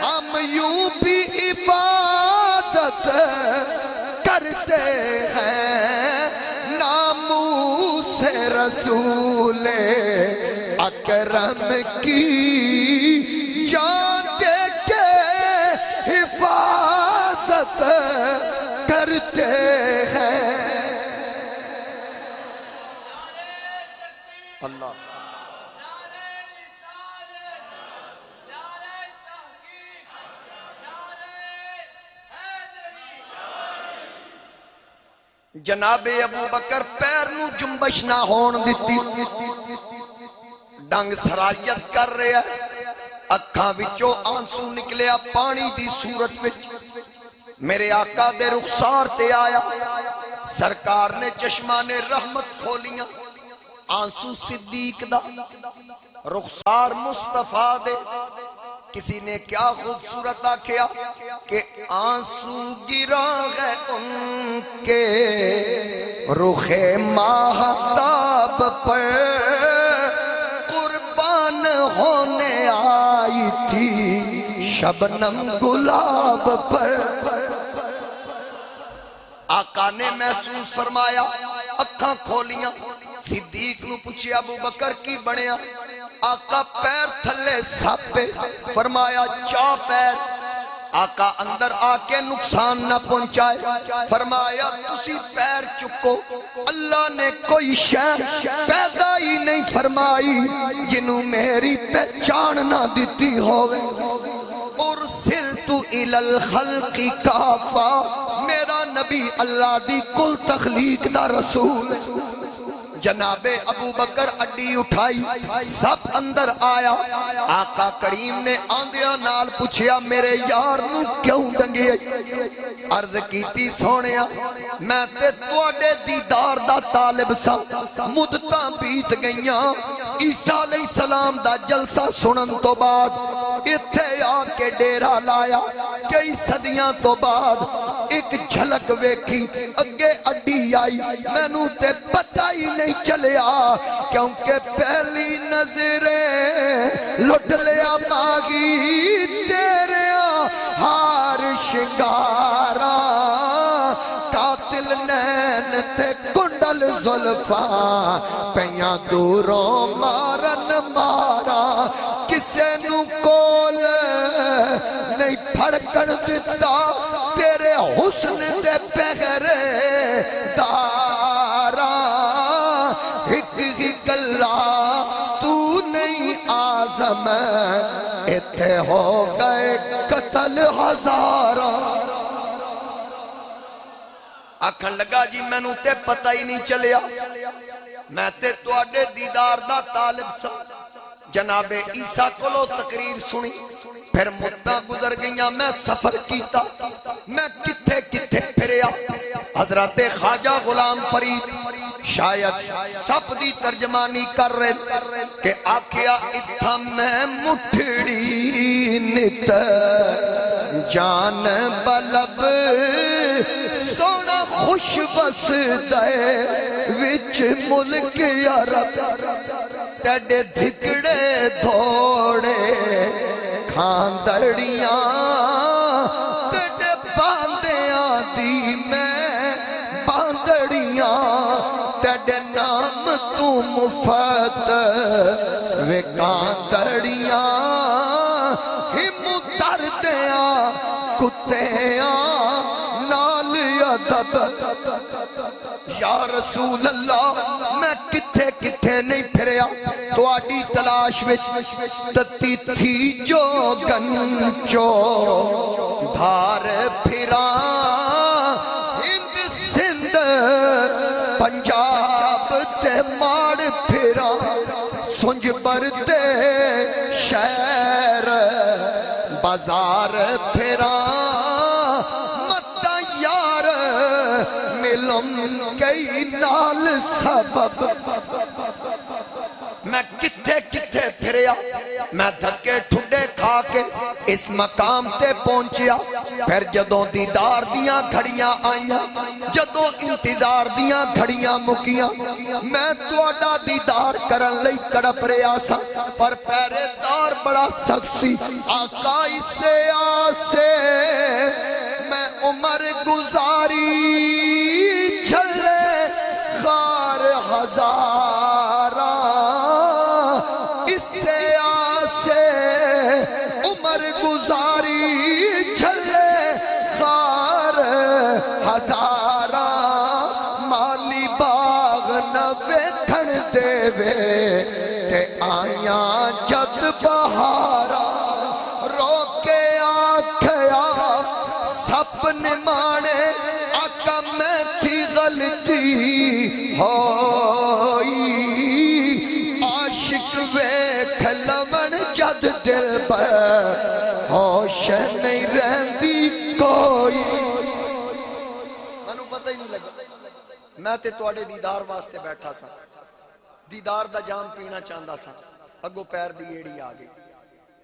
ہم یوں بھی عبادت کرتے ہیں ناموس رسول اکرم کی جان دے کے حفاظت کرتے ہیں اللہ جناب ابو بکر پیر نو جنبش نہ ہون دیتی، ڈنگ سرایت کر رہا ہے، اکھاں وچوں آنسو نکلیا پانی دی صورت وچ، میرے آقا دے رخسار تے آیا، سرکار نے چشمان رحمت کھولیاں، آنسو صدیق دا، رخسار مصطفیٰ دے، کسی نے کیا خوبصورت آکھیا کہ آنسو گرا ہے ان کے رخ ماہتاب پر، قربان ہونے آئی تھی شبنم گلاب پر۔ آقا نے محسوس فرمایا، اکھاں کھولیاں، صدیق نو پوچھے ابو بکر کی بنیا؟ آقا پیر تھلے ساپے، فرمایا چا پیر؟ آقا اندر آکے نقصان نہ پہنچائے، فرمایا تسی پیر چکو، اللہ نے کوئی شے پیدا ہی نہیں فرمائی جنوں میری پہچان نہ دیتی ہوئے۔ ارسلت الی الخلق کافا، میرا نبی اللہ دی کل تخلیق دا رسول ہے۔ جناب ابو بکر اڈی اٹھائی، سب اندر آیا، آقا کریم نے آندیاں نال پوچھیا میرے یار نو کیوں ڈنگے؟ عرض کیتی سونیا میں تے تواڈے دیدار دا طالب سا، مدتاں بیت گئیاں، عیسیٰ علیہ السلام دا جلسہ سنن تو بعد اتھے آ کے ڈیرا لایا، کئی صدیاں تو بعد ایک جھلک ویکھی، اگے اڈی آئی، میں نو تے پتہ ہی نہیں چلیا، کیونکہ پہلی نظریں لٹ لیا ماغی تیرے ہار شنگارا، قاتل نین تے کنڈل زلفاں پیاں دوروں مارن مارا، کسے نو کول نہیں پھڑکن دیتا تیرے حسن دے پہرے دارا، ایک ہی گلہ تو نہیں آزم، اتھے ہو گئے قتل ہزارہ۔ آکھن لگا جی میں نو تے پتہ ہی نہیں چلیا، میں تے تواڈے دیدار دا طالب سا۔ جناب عیسیٰ کولو تقریر سنی، پھر مدتاں گزر گئیاں، میں سفر کیتا، میں کتھے کتھے پھریا، حضرت خواجہ غلام فرید شاید سب دی ترجمانی کر رہے کہ آکھیا اتھا میں مٹھڑی نت جان بلب سونا خوش بس دے وچ ملک عرب، تیڈے دھکڑے دھوڑے کھاندڑیاں، تیڈے باندیاں دی میں باندڑیاں، تیڈے نام تو مفت وکاندڑیاں، ہم دردیاں کتیاں نال ادب۔ یا رسول اللہ میں کتھے کتھے نہیں پھریا، تواڈی تلاش وچ تتی تھی جو گنچو دھار پھراں، ہند سندھ پنجاب تے ماڑ پھراں، سنج برتے شہر بازار پھراں، متا یار ملم کئی نال سبب۔ میں کتھے کتھے پھریا، میں دھکے ٹھڈے کھا کے اس مقام تے پہنچیا، پھر جدوں دیدار دیاں گھڑیاں آئیاں، جدوں انتظار دیاں گھڑیاں مکیاں، میں تواڈا دیدار کرن لئی تڑپ رہا سا، پر پہرے دار بڑا سخت سی، آقا اسے آسے میں عمر گزاری، چھلے خار ہزارہ، اس سے آسے عمر گزاری، چھلے خار ہزارہ، مالی باغ نہ ویکھن دے وے تے آیاں جد بہارا، رو کے آکھیا سپ نمانے آقا میں میں تھی غلطی ہوئی عاشق ویکھ لون جد دل پر ہوش نہیں رہندی کوئی مینوں پتہ ہی نہیں لگا میں تے تواڈے دیدار واسطے بیٹھا سا دیدار دا جام پینا چاہندا سا اگوں پیر دی ایڑی آ گئی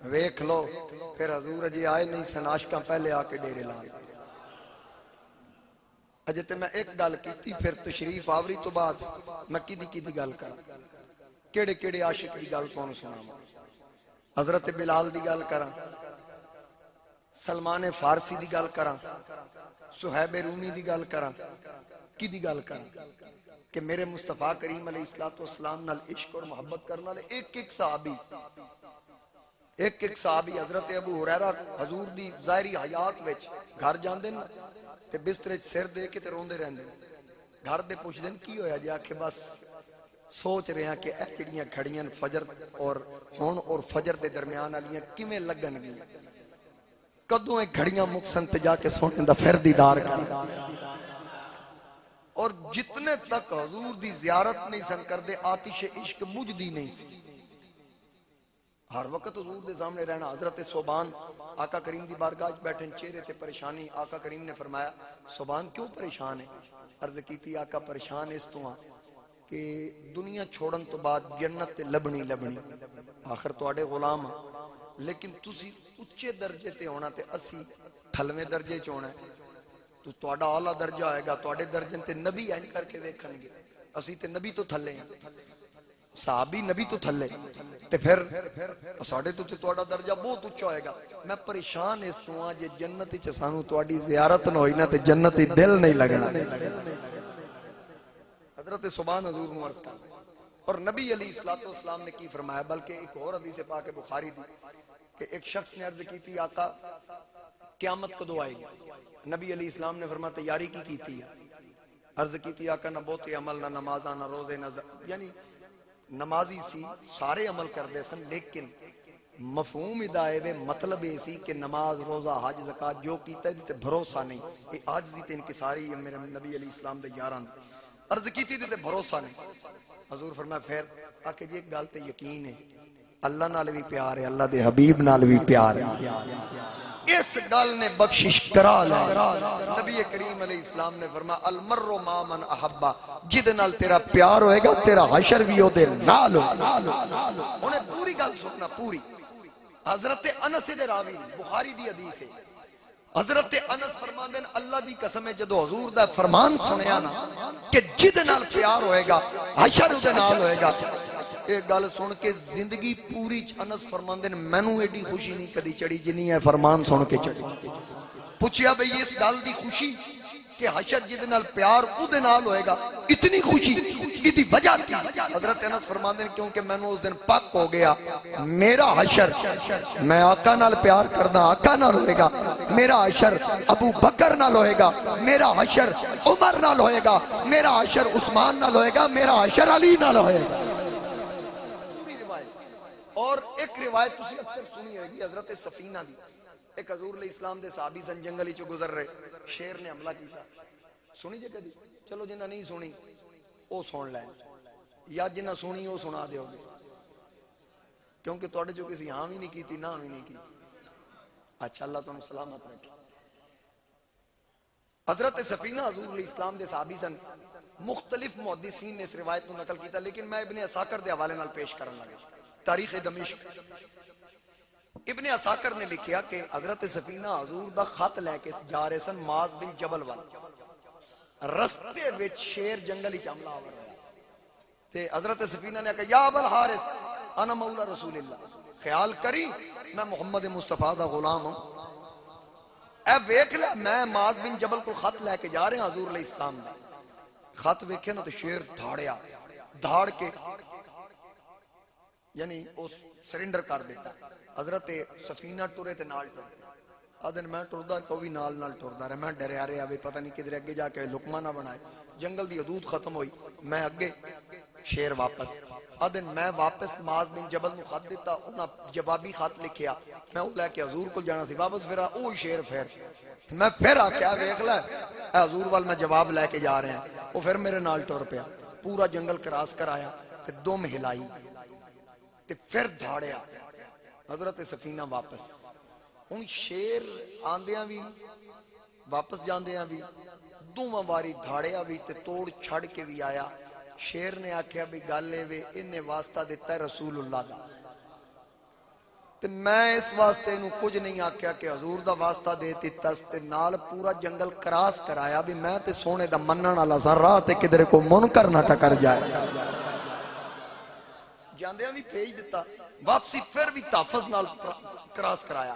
ویکھ لو پھر حضور اجے آئے نہیں سن عاشقاں پہلے آ کے ڈیرے لا گئے اجے تے میں ایک گل کیتی پھر تشریف آوری تو بعد میں کیدی گل کراں کیڑے کیڑے عاشق دی گل تانوں سناواں حضرت بلال دی گل کراں سلمان فارسی دی گل کراں صہیب رومی دی گل کراں کی گل کراں کہ میرے مصطفیٰ کریم علیہ السلام نال عشق اور محبت کرنے والے ایک ایک صحابی حضرت ابو ہریرہ حضور دی ظاہری حیات وچ گھر جاندے نا تے بسترے وچ سر دے کے تے روندے رہندے گھر دے پوچھدے کی ہویا جی آکھے بس سوچ رہے ہیں کہ اے جڑیاں کھڑیاں فجر اور ہن اور فجر دے درمیان والیاں کیویں لگن گیاں کدوں اے گھڑیاں مکسن تے جا کے سونے دا پھر دیدار کر اور جتنے تک حضور دی زیارت نہیں سن کر دے آتش عشق بجھدی نہیں سی ہر وقت حضور دے سامنے رہنا حضرت صوبان آقا کریم دی بارگاہ بیٹھے چہرے تے پریشانی آقا کریم نے فرمایا صوبان کیوں پریشان ہے عرض کیتی آقا پریشان اس تو ہاں کہ دنیا چھوڑن تو بعد جنت تے لبنی آخر تواڈے غلام لیکن تسی اچے درجے تے ہونا تے اسی تھلویں درجے چ ہونا ہے تو تواڈا اعلیٰ درجہ آئے گا تواڈے درجے تے نبی این کر کے ویکھن گے اسی تے نبی تو تھلے ہیں صحابی نبی تو تھلے تے پھر ساڈے تو تے تواڈا درجہ بہت اونچا ہوئے گا میں پریشان اس تو ہاں جے جنت وچ سانو تواڈی زیارت نہ ہوئی نا تے جنت وچ دل نہیں لگنا حضرت سبحان حضور عمر اور نبی علیہ السلام نے کی فرمایا بلکہ ایک اور حدیث پاک بخاری دی کہ ایک شخص نے عرض کی تھی آقا قیامت کدو آئے گی نبی علیہ السلام نے فرمایا تیاری کی کیتی ہے عرض کی تھی آقا نہ بہت عمل نہ نمازاں نہ روزے نہ یعنی نمازی سی سارے عمل کر دے سن لیکن مفہوم ادائے وے مطلب ایسی کہ نماز روزہ حج زکات جو کیتا ہے تے بھروسہ نہیں یہ عاجزی تے انکساری ہے میرے نبی علیہ السلام دے یاراں عرض کیتی تے بھروسہ نہیں حضور فرمایا پھر آکے جی ایک گل تے یقین ہے اللہ نال بھی پیار ہے اللہ دے حبیب نال بھی پیار ہے اس گل نے بخشش کرا لے نبی کریم علیہ السلام نے فرمایا المر ما من احبا جد نال تیرا پیار ہوئے گا تیرا حشر بھی او دے نال ہوگا انہیں پوری گل سننا پوری حضرت انس دے راوی بخاری دی حدیث ہے حضرت انس فرماندے ہیں اللہ دی قسم ہے جدو حضور دا فرمان سنیا نا کہ جد نال پیار ہوئے گا حشر او دے نال ہوئے گا ایک گل سن کے زندگی پوری انس فرماندے نے مینوں ایڈی خوشی نہیں کدی چڑھی جنی ہے فرمان سن کے چڑھی پوچھیا بھئی اس گل دی خوشی کہ حشر جدے نال پیار او دے نال ہوئے گا اتنی خوشی ایدی وجہ کی حضرت انس فرماندے نے کیونکہ مینوں اس دن پاک ہو گیا میرا حشر میں آقا نال پیار کرنا آقا نال ہوئے گا میرا حشر ابو بکر نال ہوئے گا میرا حشر عمر نال ہوئے گا میرا حشر عثمان نال ہوئے گا میرا حشر علی نال ہوئے گا اور ایک روایت تسی اکثر سنی ہوئے گی حضرت سفینہ دی ایک حضور علیہ السلام دے صحابی سن جنگلی چو گزر رہے شیر نے حملہ کیتا سنی جے کدی چلو جنہ نہیں سنی او سن لیں یا جنہ سنی او سنا دے ہوگی کیونکہ توڑے جو کسی ہاں بھی نہیں کی تھی نہ بھی نہیں کی اچھا اللہ تمہیں سلامت رکھے حضرت سفینہ حضور علیہ السلام دے صحابی سن مختلف محدثین نے اس روایت کو نقل کیتا لیکن میں ابن عساکر دے حوالے نال پیش کرن لگے تاریخ دمشق ابن عساکر نے لکھیا کہ حضرت سفینہ حضور دا خط لے کے جا رہے سن معاذ بن جبل وال رستے وچ شیر جنگلی حملہ آور رہا تے حضرت سفینہ نے کہا یا ابو الحارث انا مولا رسول اللہ خیال کری میں محمد مصطفیٰ دا غلام ہوں اے ویکھ لے میں معاذ بن جبل کو خط لے کے جا رہے ہیں حضور علیہ السلام نے خط ویکھے نا تو شیر دھاڑیا دھاڑ کے یعنی اس سرنڈر کر دیتا حضرت سفینہ ٹرے تے نال ٹر آدن میں ٹردا کوئی نال ٹردا رہا میں ڈریا رہا بھی پتہ نہیں کدھر اگے جا کے لقمہ نہ بنائے جنگل دی حدود ختم ہوئی میں اگے شیر واپس آدن میں واپس معاذ بن جبل نو خط دیتا انہاں جوابی خط لکھیا میں وہ لے کے حضور کو جانا سی واپس پھر اوہی شیر پھر میں پھر آکھیا ویکھ لے اے حضور وال میں جواب لے کے جا رہے ہیں وہ پھر میرے نال ٹر پیا پورا جنگل کراس کرایا تے دم ہلائی تے پھر دھاڑیا حضرت سفینہ واپس ان شیر آندیاں بھی واپس جاندیاں بھی دوواں واری دھاڑیا بھی تے توڑ چھڑ کے بھی آیا شیر نے آکھیا بھی گل لے وے انہیں واسطہ دیتا ہے رسول اللہ دا تے میں اس واسطے انہوں کچھ نہیں آکھیا کہ حضور دا واسطہ دیتی تستے نال پورا جنگل کراس کرایا بھی میں تے سونے دا منن والا سا راہ تے کدھر کو منکر نہ ٹکر جائے جاندیاں بھی بھیج دیتا واپسی پھر بھی تحفظ نال کراس کرایا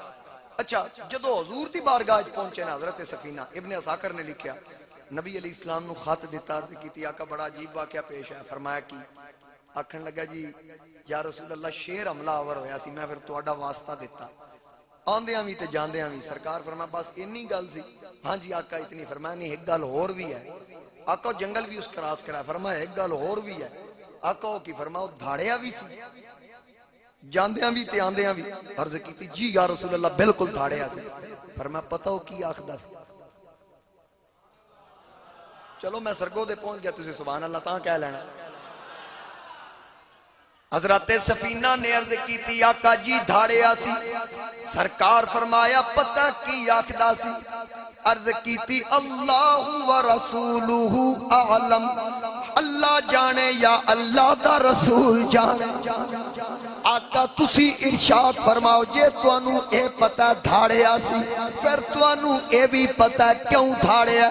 اچھا جدو حضور دی بارگاہ پہنچے نا حضرت سفینہ ابن عساکر نے لکھیا نبی علیہ السلام نو خط دیتا عرض کیتی آقا بڑا عجیب واقعہ پیش ہے فرمایا کی آکھن لگا جی یا رسول اللہ شیر حملہ آور ہویا سی میں پھر تواڈا واسطہ دیتا آندیاں بھی تے جاندیاں بھی سرکار فرمایا بس انی گل سی ہاں جی آقا اتنی فرمایا نہیں ایک گل اور بھی ہے آقا جنگل بھی اس کراس کرا فرمایا ایک گل اور بھی ہے آقا کی فرمایا دھاڑیا بھی سی جاندیاں بھی تے آندیاں بھی عرض کیتی جی یا رسول اللہ بالکل دھاڑیا سی فرمایا پتہ ہو کی آخدا سی چلو میں سرگو دے پہنچ گیا تُسے سبحان اللہ تاں کہہ لینا حضرت سفینہ نے عرض کی تھی آقا جی دھاڑے آسی سرکار فرمایا پتہ کی آخدہ سی عرض کی تھی اللہ و رسولہ اعلم اللہ جانے یا اللہ دا رسول جانے آقا تسی ارشاد فرماؤ جے تو انو اے پتہ دھاڑے آسی پھر تو انو اے بھی پتہ کیوں دھاڑے ہے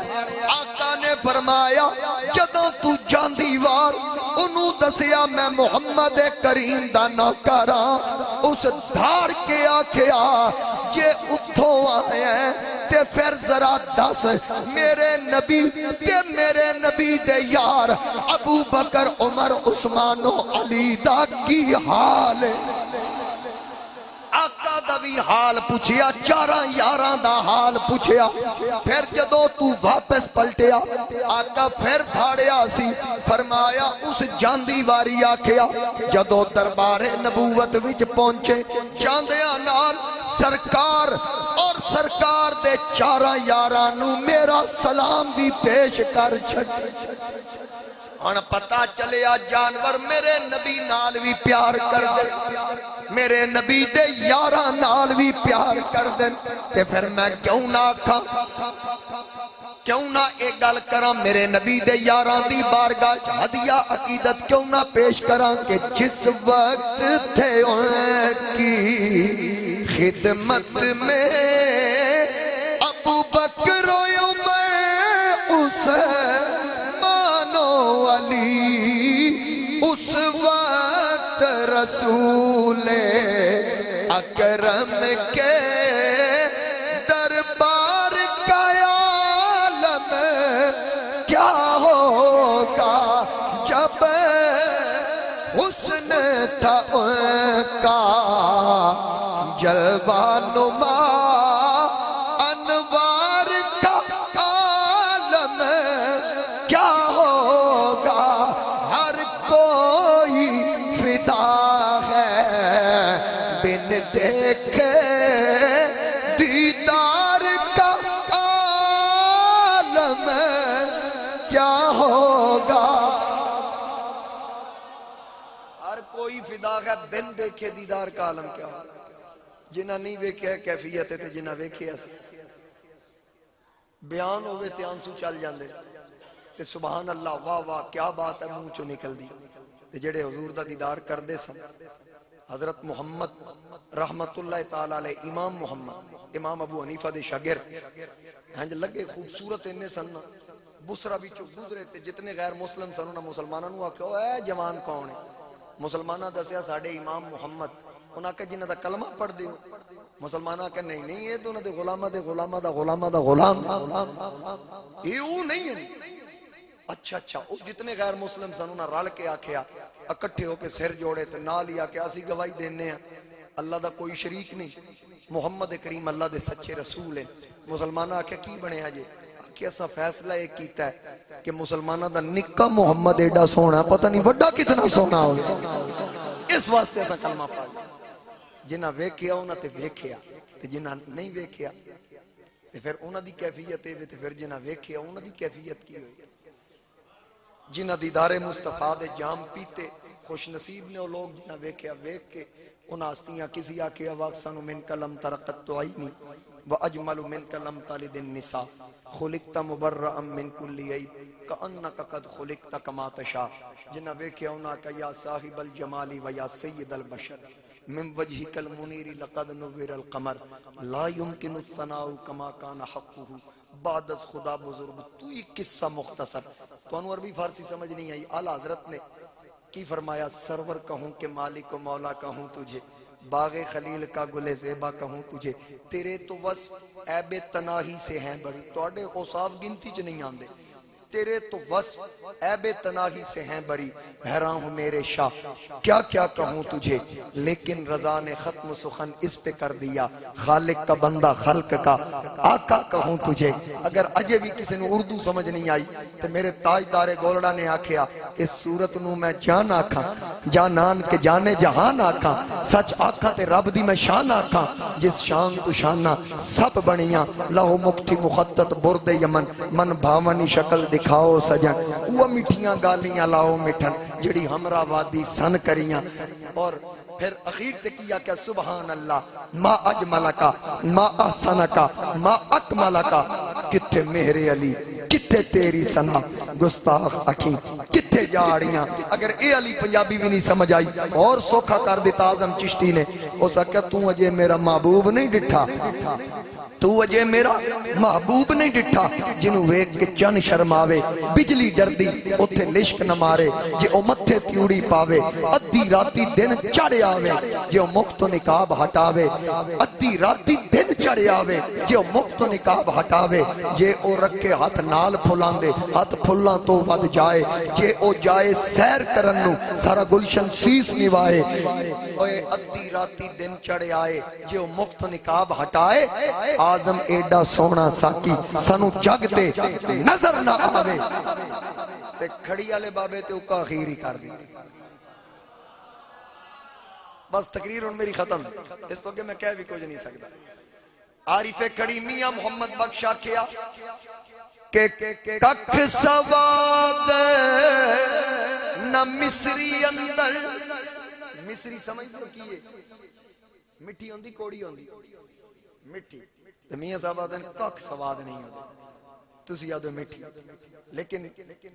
آقا نے فرمایا جدوں تو جاندی وار انو دسیا میں محمد کریم دا نوکراں اس دھاڑ کے آکھیا جے اتھوں آئے ہیں تے پھر ذرا دس میرے نبی تے میرے نبی دے یار ابو بکر عمر عثمان و علی دا کی حال آقا دا بھی حال پوچھیا چاراں یاراں دا حال پوچھیا پھر جدو تو واپس پلٹیا آقا پھر دھاڑیا سی فرمایا اس جاندی واری آکھیا جدو دربار نبوت وچ پہنچے جاندیاں نال سرکار اور سرکار دے چاراں یارانو میرا سلام بھی پیش کر چھٹ ہن پتہ چلیا جانور میرے نبی نال بھی پیار کر دے میرے نبی دے یاراں نال بھی پیار کر دے تے پھر میں کیوں نہ آکھاں کیوں نہ ایک گل کراں میرے نبی دے یاراں دی بارگاہ ہدیہ عقیدت کیوں نہ پیش کراں کہ جس وقت تھے ان کی خدمت میں ابو بکر و عمر عثمان و علی اس وقت رسول اکرم کے دربار کا عالم کیا ہوگا جب حسن تھا ان کا جلوہ نما انوار کا عالم کیا ہوگا ہر کوئی فدا ہے بن دیکھے دیدار کا عالم کیا ہوگا ہر کوئی فدا ہے بن دیکھے دیدار کا عالم کیا ہوگا جنہ نہیں ویکھیا کیفیت ہے تے جنہ ویکھیا سی بیان ہوئے تے آنسو چل جاندے تے سبحان اللہ واہ واہ کیا بات ہے منہ چوں نکل دی تے جڑے حضور دا دیدار کردے سن حضرت محمد رحمت اللہ تعالی علیہ امام محمد امام ابو حنیفہ دے شاگرد ہنج لگے خوبصورت اننے سن بسرا بھی گزرے تے جتنے غیر مسلم سن انہاں مسلماناں نوں آکھیا اے جوان کون ہے مسلماناں دسیا ساڈے امام محمد انہاں کہ جنہاں دا کلمہ پڑھ دیو مسلمانہ کہ نہیں نہیں یہ تو انہاں دے غلامہ دے غلامہ دا غلامہ دا غلام یہ وہ نہیں ہے اچھا اچھا وہ جتنے غیر مسلم سن انہاں رل کے آکھیا اکٹھے ہو کے سر جوڑے تے نال ہی آکھیا اسی گواہی دینے ہیں اللہ دا کوئی شریک نہیں محمد کریم اللہ دے سچے رسول ہیں مسلمانہ آکھیا کی بنے آجے کہ ایسا فیصلہ یہ کیتا ہے کہ مسلمانہ دا نکا محمد ایڈا سونا پتہ نہیں بڑا کتنا سونا ہوگا، اس واسطے ایسا کلمہ پڑھ جنہ ویکھیا انہاں تے ویکھیا تے جنہ نہیں ویکھیا تے پھر انہاں دی کیفیت ہے تے پھر جنہ ویکھیا انہاں دی کیفیت کی ہوئی؟ جنہ دیدار مصطفیٰ دے جام پیتے خوش نصیب نے وہ لوگ جنہ ویکھیا ویکھ کے انہاں ہستیاں کسی آکے واقسن من کلم ترقت تو آئینی وَأَجْمَلُ مِنْكَ لَمْ تَلِدِ النِّسَاء خُلِقْتَ مُبَرَّأً مِنْ كُلِّ عَيْبٍ كَأَنَّكَ قَدْ خُلِقْتَ كَمَا تَشَاءُ جنہ ویکھیا انہاں کا یا صاحب الجمال و یا سید البشر من وجهك المنیر لقد نور القمر لا يمكن الثناء كما كان حقه بعد از خدا بزرگ تو یہ قصہ مختصر تو انور بھی فارسی سمجھ نہیں آئی اعلیٰ حضرت نے کی فرمایا سرور کہوں کہ مالک و مولا کہوں تجھے باغ خلیل کا گل زیبا کہوں تجھے تیرے تو وصف عیب تناہی سے ہیں بڑی توڑے اوصاف گنتی چ نہیں آندے تیرے تو وصف عیب تناہی سے ہیں بری حیران ہوں میرے شاہ کیا کیا کہوں تجھے لیکن رضا نے ختم سخن اس پہ کر دیا خالق کا بندہ خلق کا آقا کہوں تجھے اگر اجے بھی کسی نے اردو سمجھ نہیں آئی تو میرے تاجدار گولڑا نے آکھیا اس صورت نو میں جان آکھاں جانان کے جانے جہان آکھاں سچ آکھاں تے رب دی میں شان آکھاں جس شان تو شانہ سب بنیاں لہو مکٹھی مخطط برد یمن من بھاونی شکل دکھاؤ سجن وہ مٹھیاں گالیاں لاؤ مٹھن جڑی ہمرا وادی سن کریاں اور پھر اخیر تے کیا کہ سبحان اللہ ما اجملکا ما احسنکا ما اکملکا کتھے مہر علی کتھے تیری سنا گستاخ اکھی کتھے جاڑیاں اگر اے علی پنجابی بھی نہیں سمجھ آئی اور سوکھا کر دیتا اعظم چشتی نے ہو سکتا تو اجے میرا محبوب نہیں ڈٹھا تو اجے میرا محبوب نہیں ڈٹھا جنہوں ویک کے چن شرماوے بجلی ڈردی اتھے لشک نہ مارے جے او متھے تیوڑی پاوے ادھی راتی دن چڑے آوے جے او مکت و نکاب ہٹاوے ادھی راتی دن چڑے آوے جے او مکت و نکاب ہٹاوے جے او رکھے ہاتھ نال پھلان دے ہاتھ پھلان تو ود جائے جے او جائے سیر کرنو سارا گلشن سیس نوائے اوے ادھی راتی دن چڑے آئے جے او مکت و نکاب ہٹائے آزم ایڈا سونا ساکی سنو جگ دے نظر نہ آوے تے کھڑی آلے بابے تے اوکا خیری کر دی بس تقریر ان میری ختم اس تو کہ میں کہہ بھی کچھ نہیں سکتا عارف کھڑی میاں محمد بخشا کیا کہ کک سواد نہ مصری اندر مصری سمجھ دو کیے مٹھی ہوندی کوڑی ہوندی مٹھی تو میاں صاحب آدھے کک سواد نہیں ہوندی تسی یادو مٹھی لیکن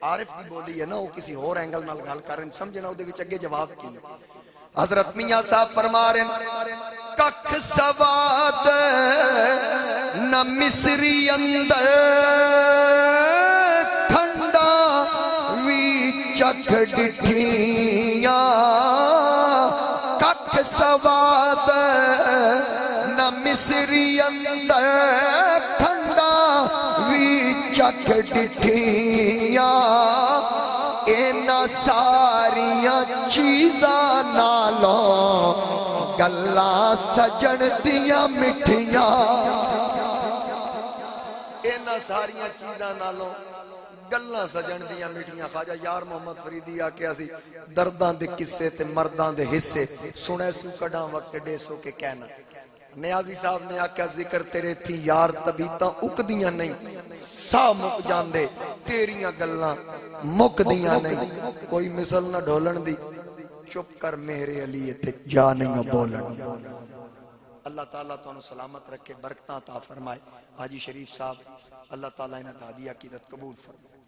عارف کی بولی ہے نا وہ کسی اور اینگل نال گل کر رہے ہیں سمجھنا وہ دے وچ اگے جواب کی حضرت میاں صاحب فرما رہے ہیں کک سواد نہ مصری اندر کھنڈا وی چکھ ڈٹھیاں کک سواد نہ مصری اندر کھنڈا وی چکھ ڈٹھیاں اینا ساریاں چیزاں نالوں گلاں سجن دیاں مٹھیاں اینا ساریاں چیزاں نالوں گلاں سجن دیاں مٹھیاں خواجہ یار محمد فریدی آکے اسی درداں دے قصے تے مرداں دے حصے سنے سو کڑاں وقت ڈے سو کے کہنا نیازی صاحب نے آکھا ذکر تیرے تھی یار طبیعتاں اک دیاں نہیں سا مک جاندے تیریاں گلاں مک دیاں نہیں کوئی مثل نہ ڈھولن دی چپ کر میرے علی تے جا نہیں بولن اللہ تعالیٰ تو انہوں سلامت رکھے برکتاں عطا فرمائے حاجی شریف صاحب اللہ تعالیٰ انہاں دا ہدیہ عقیدت قبول فرمائے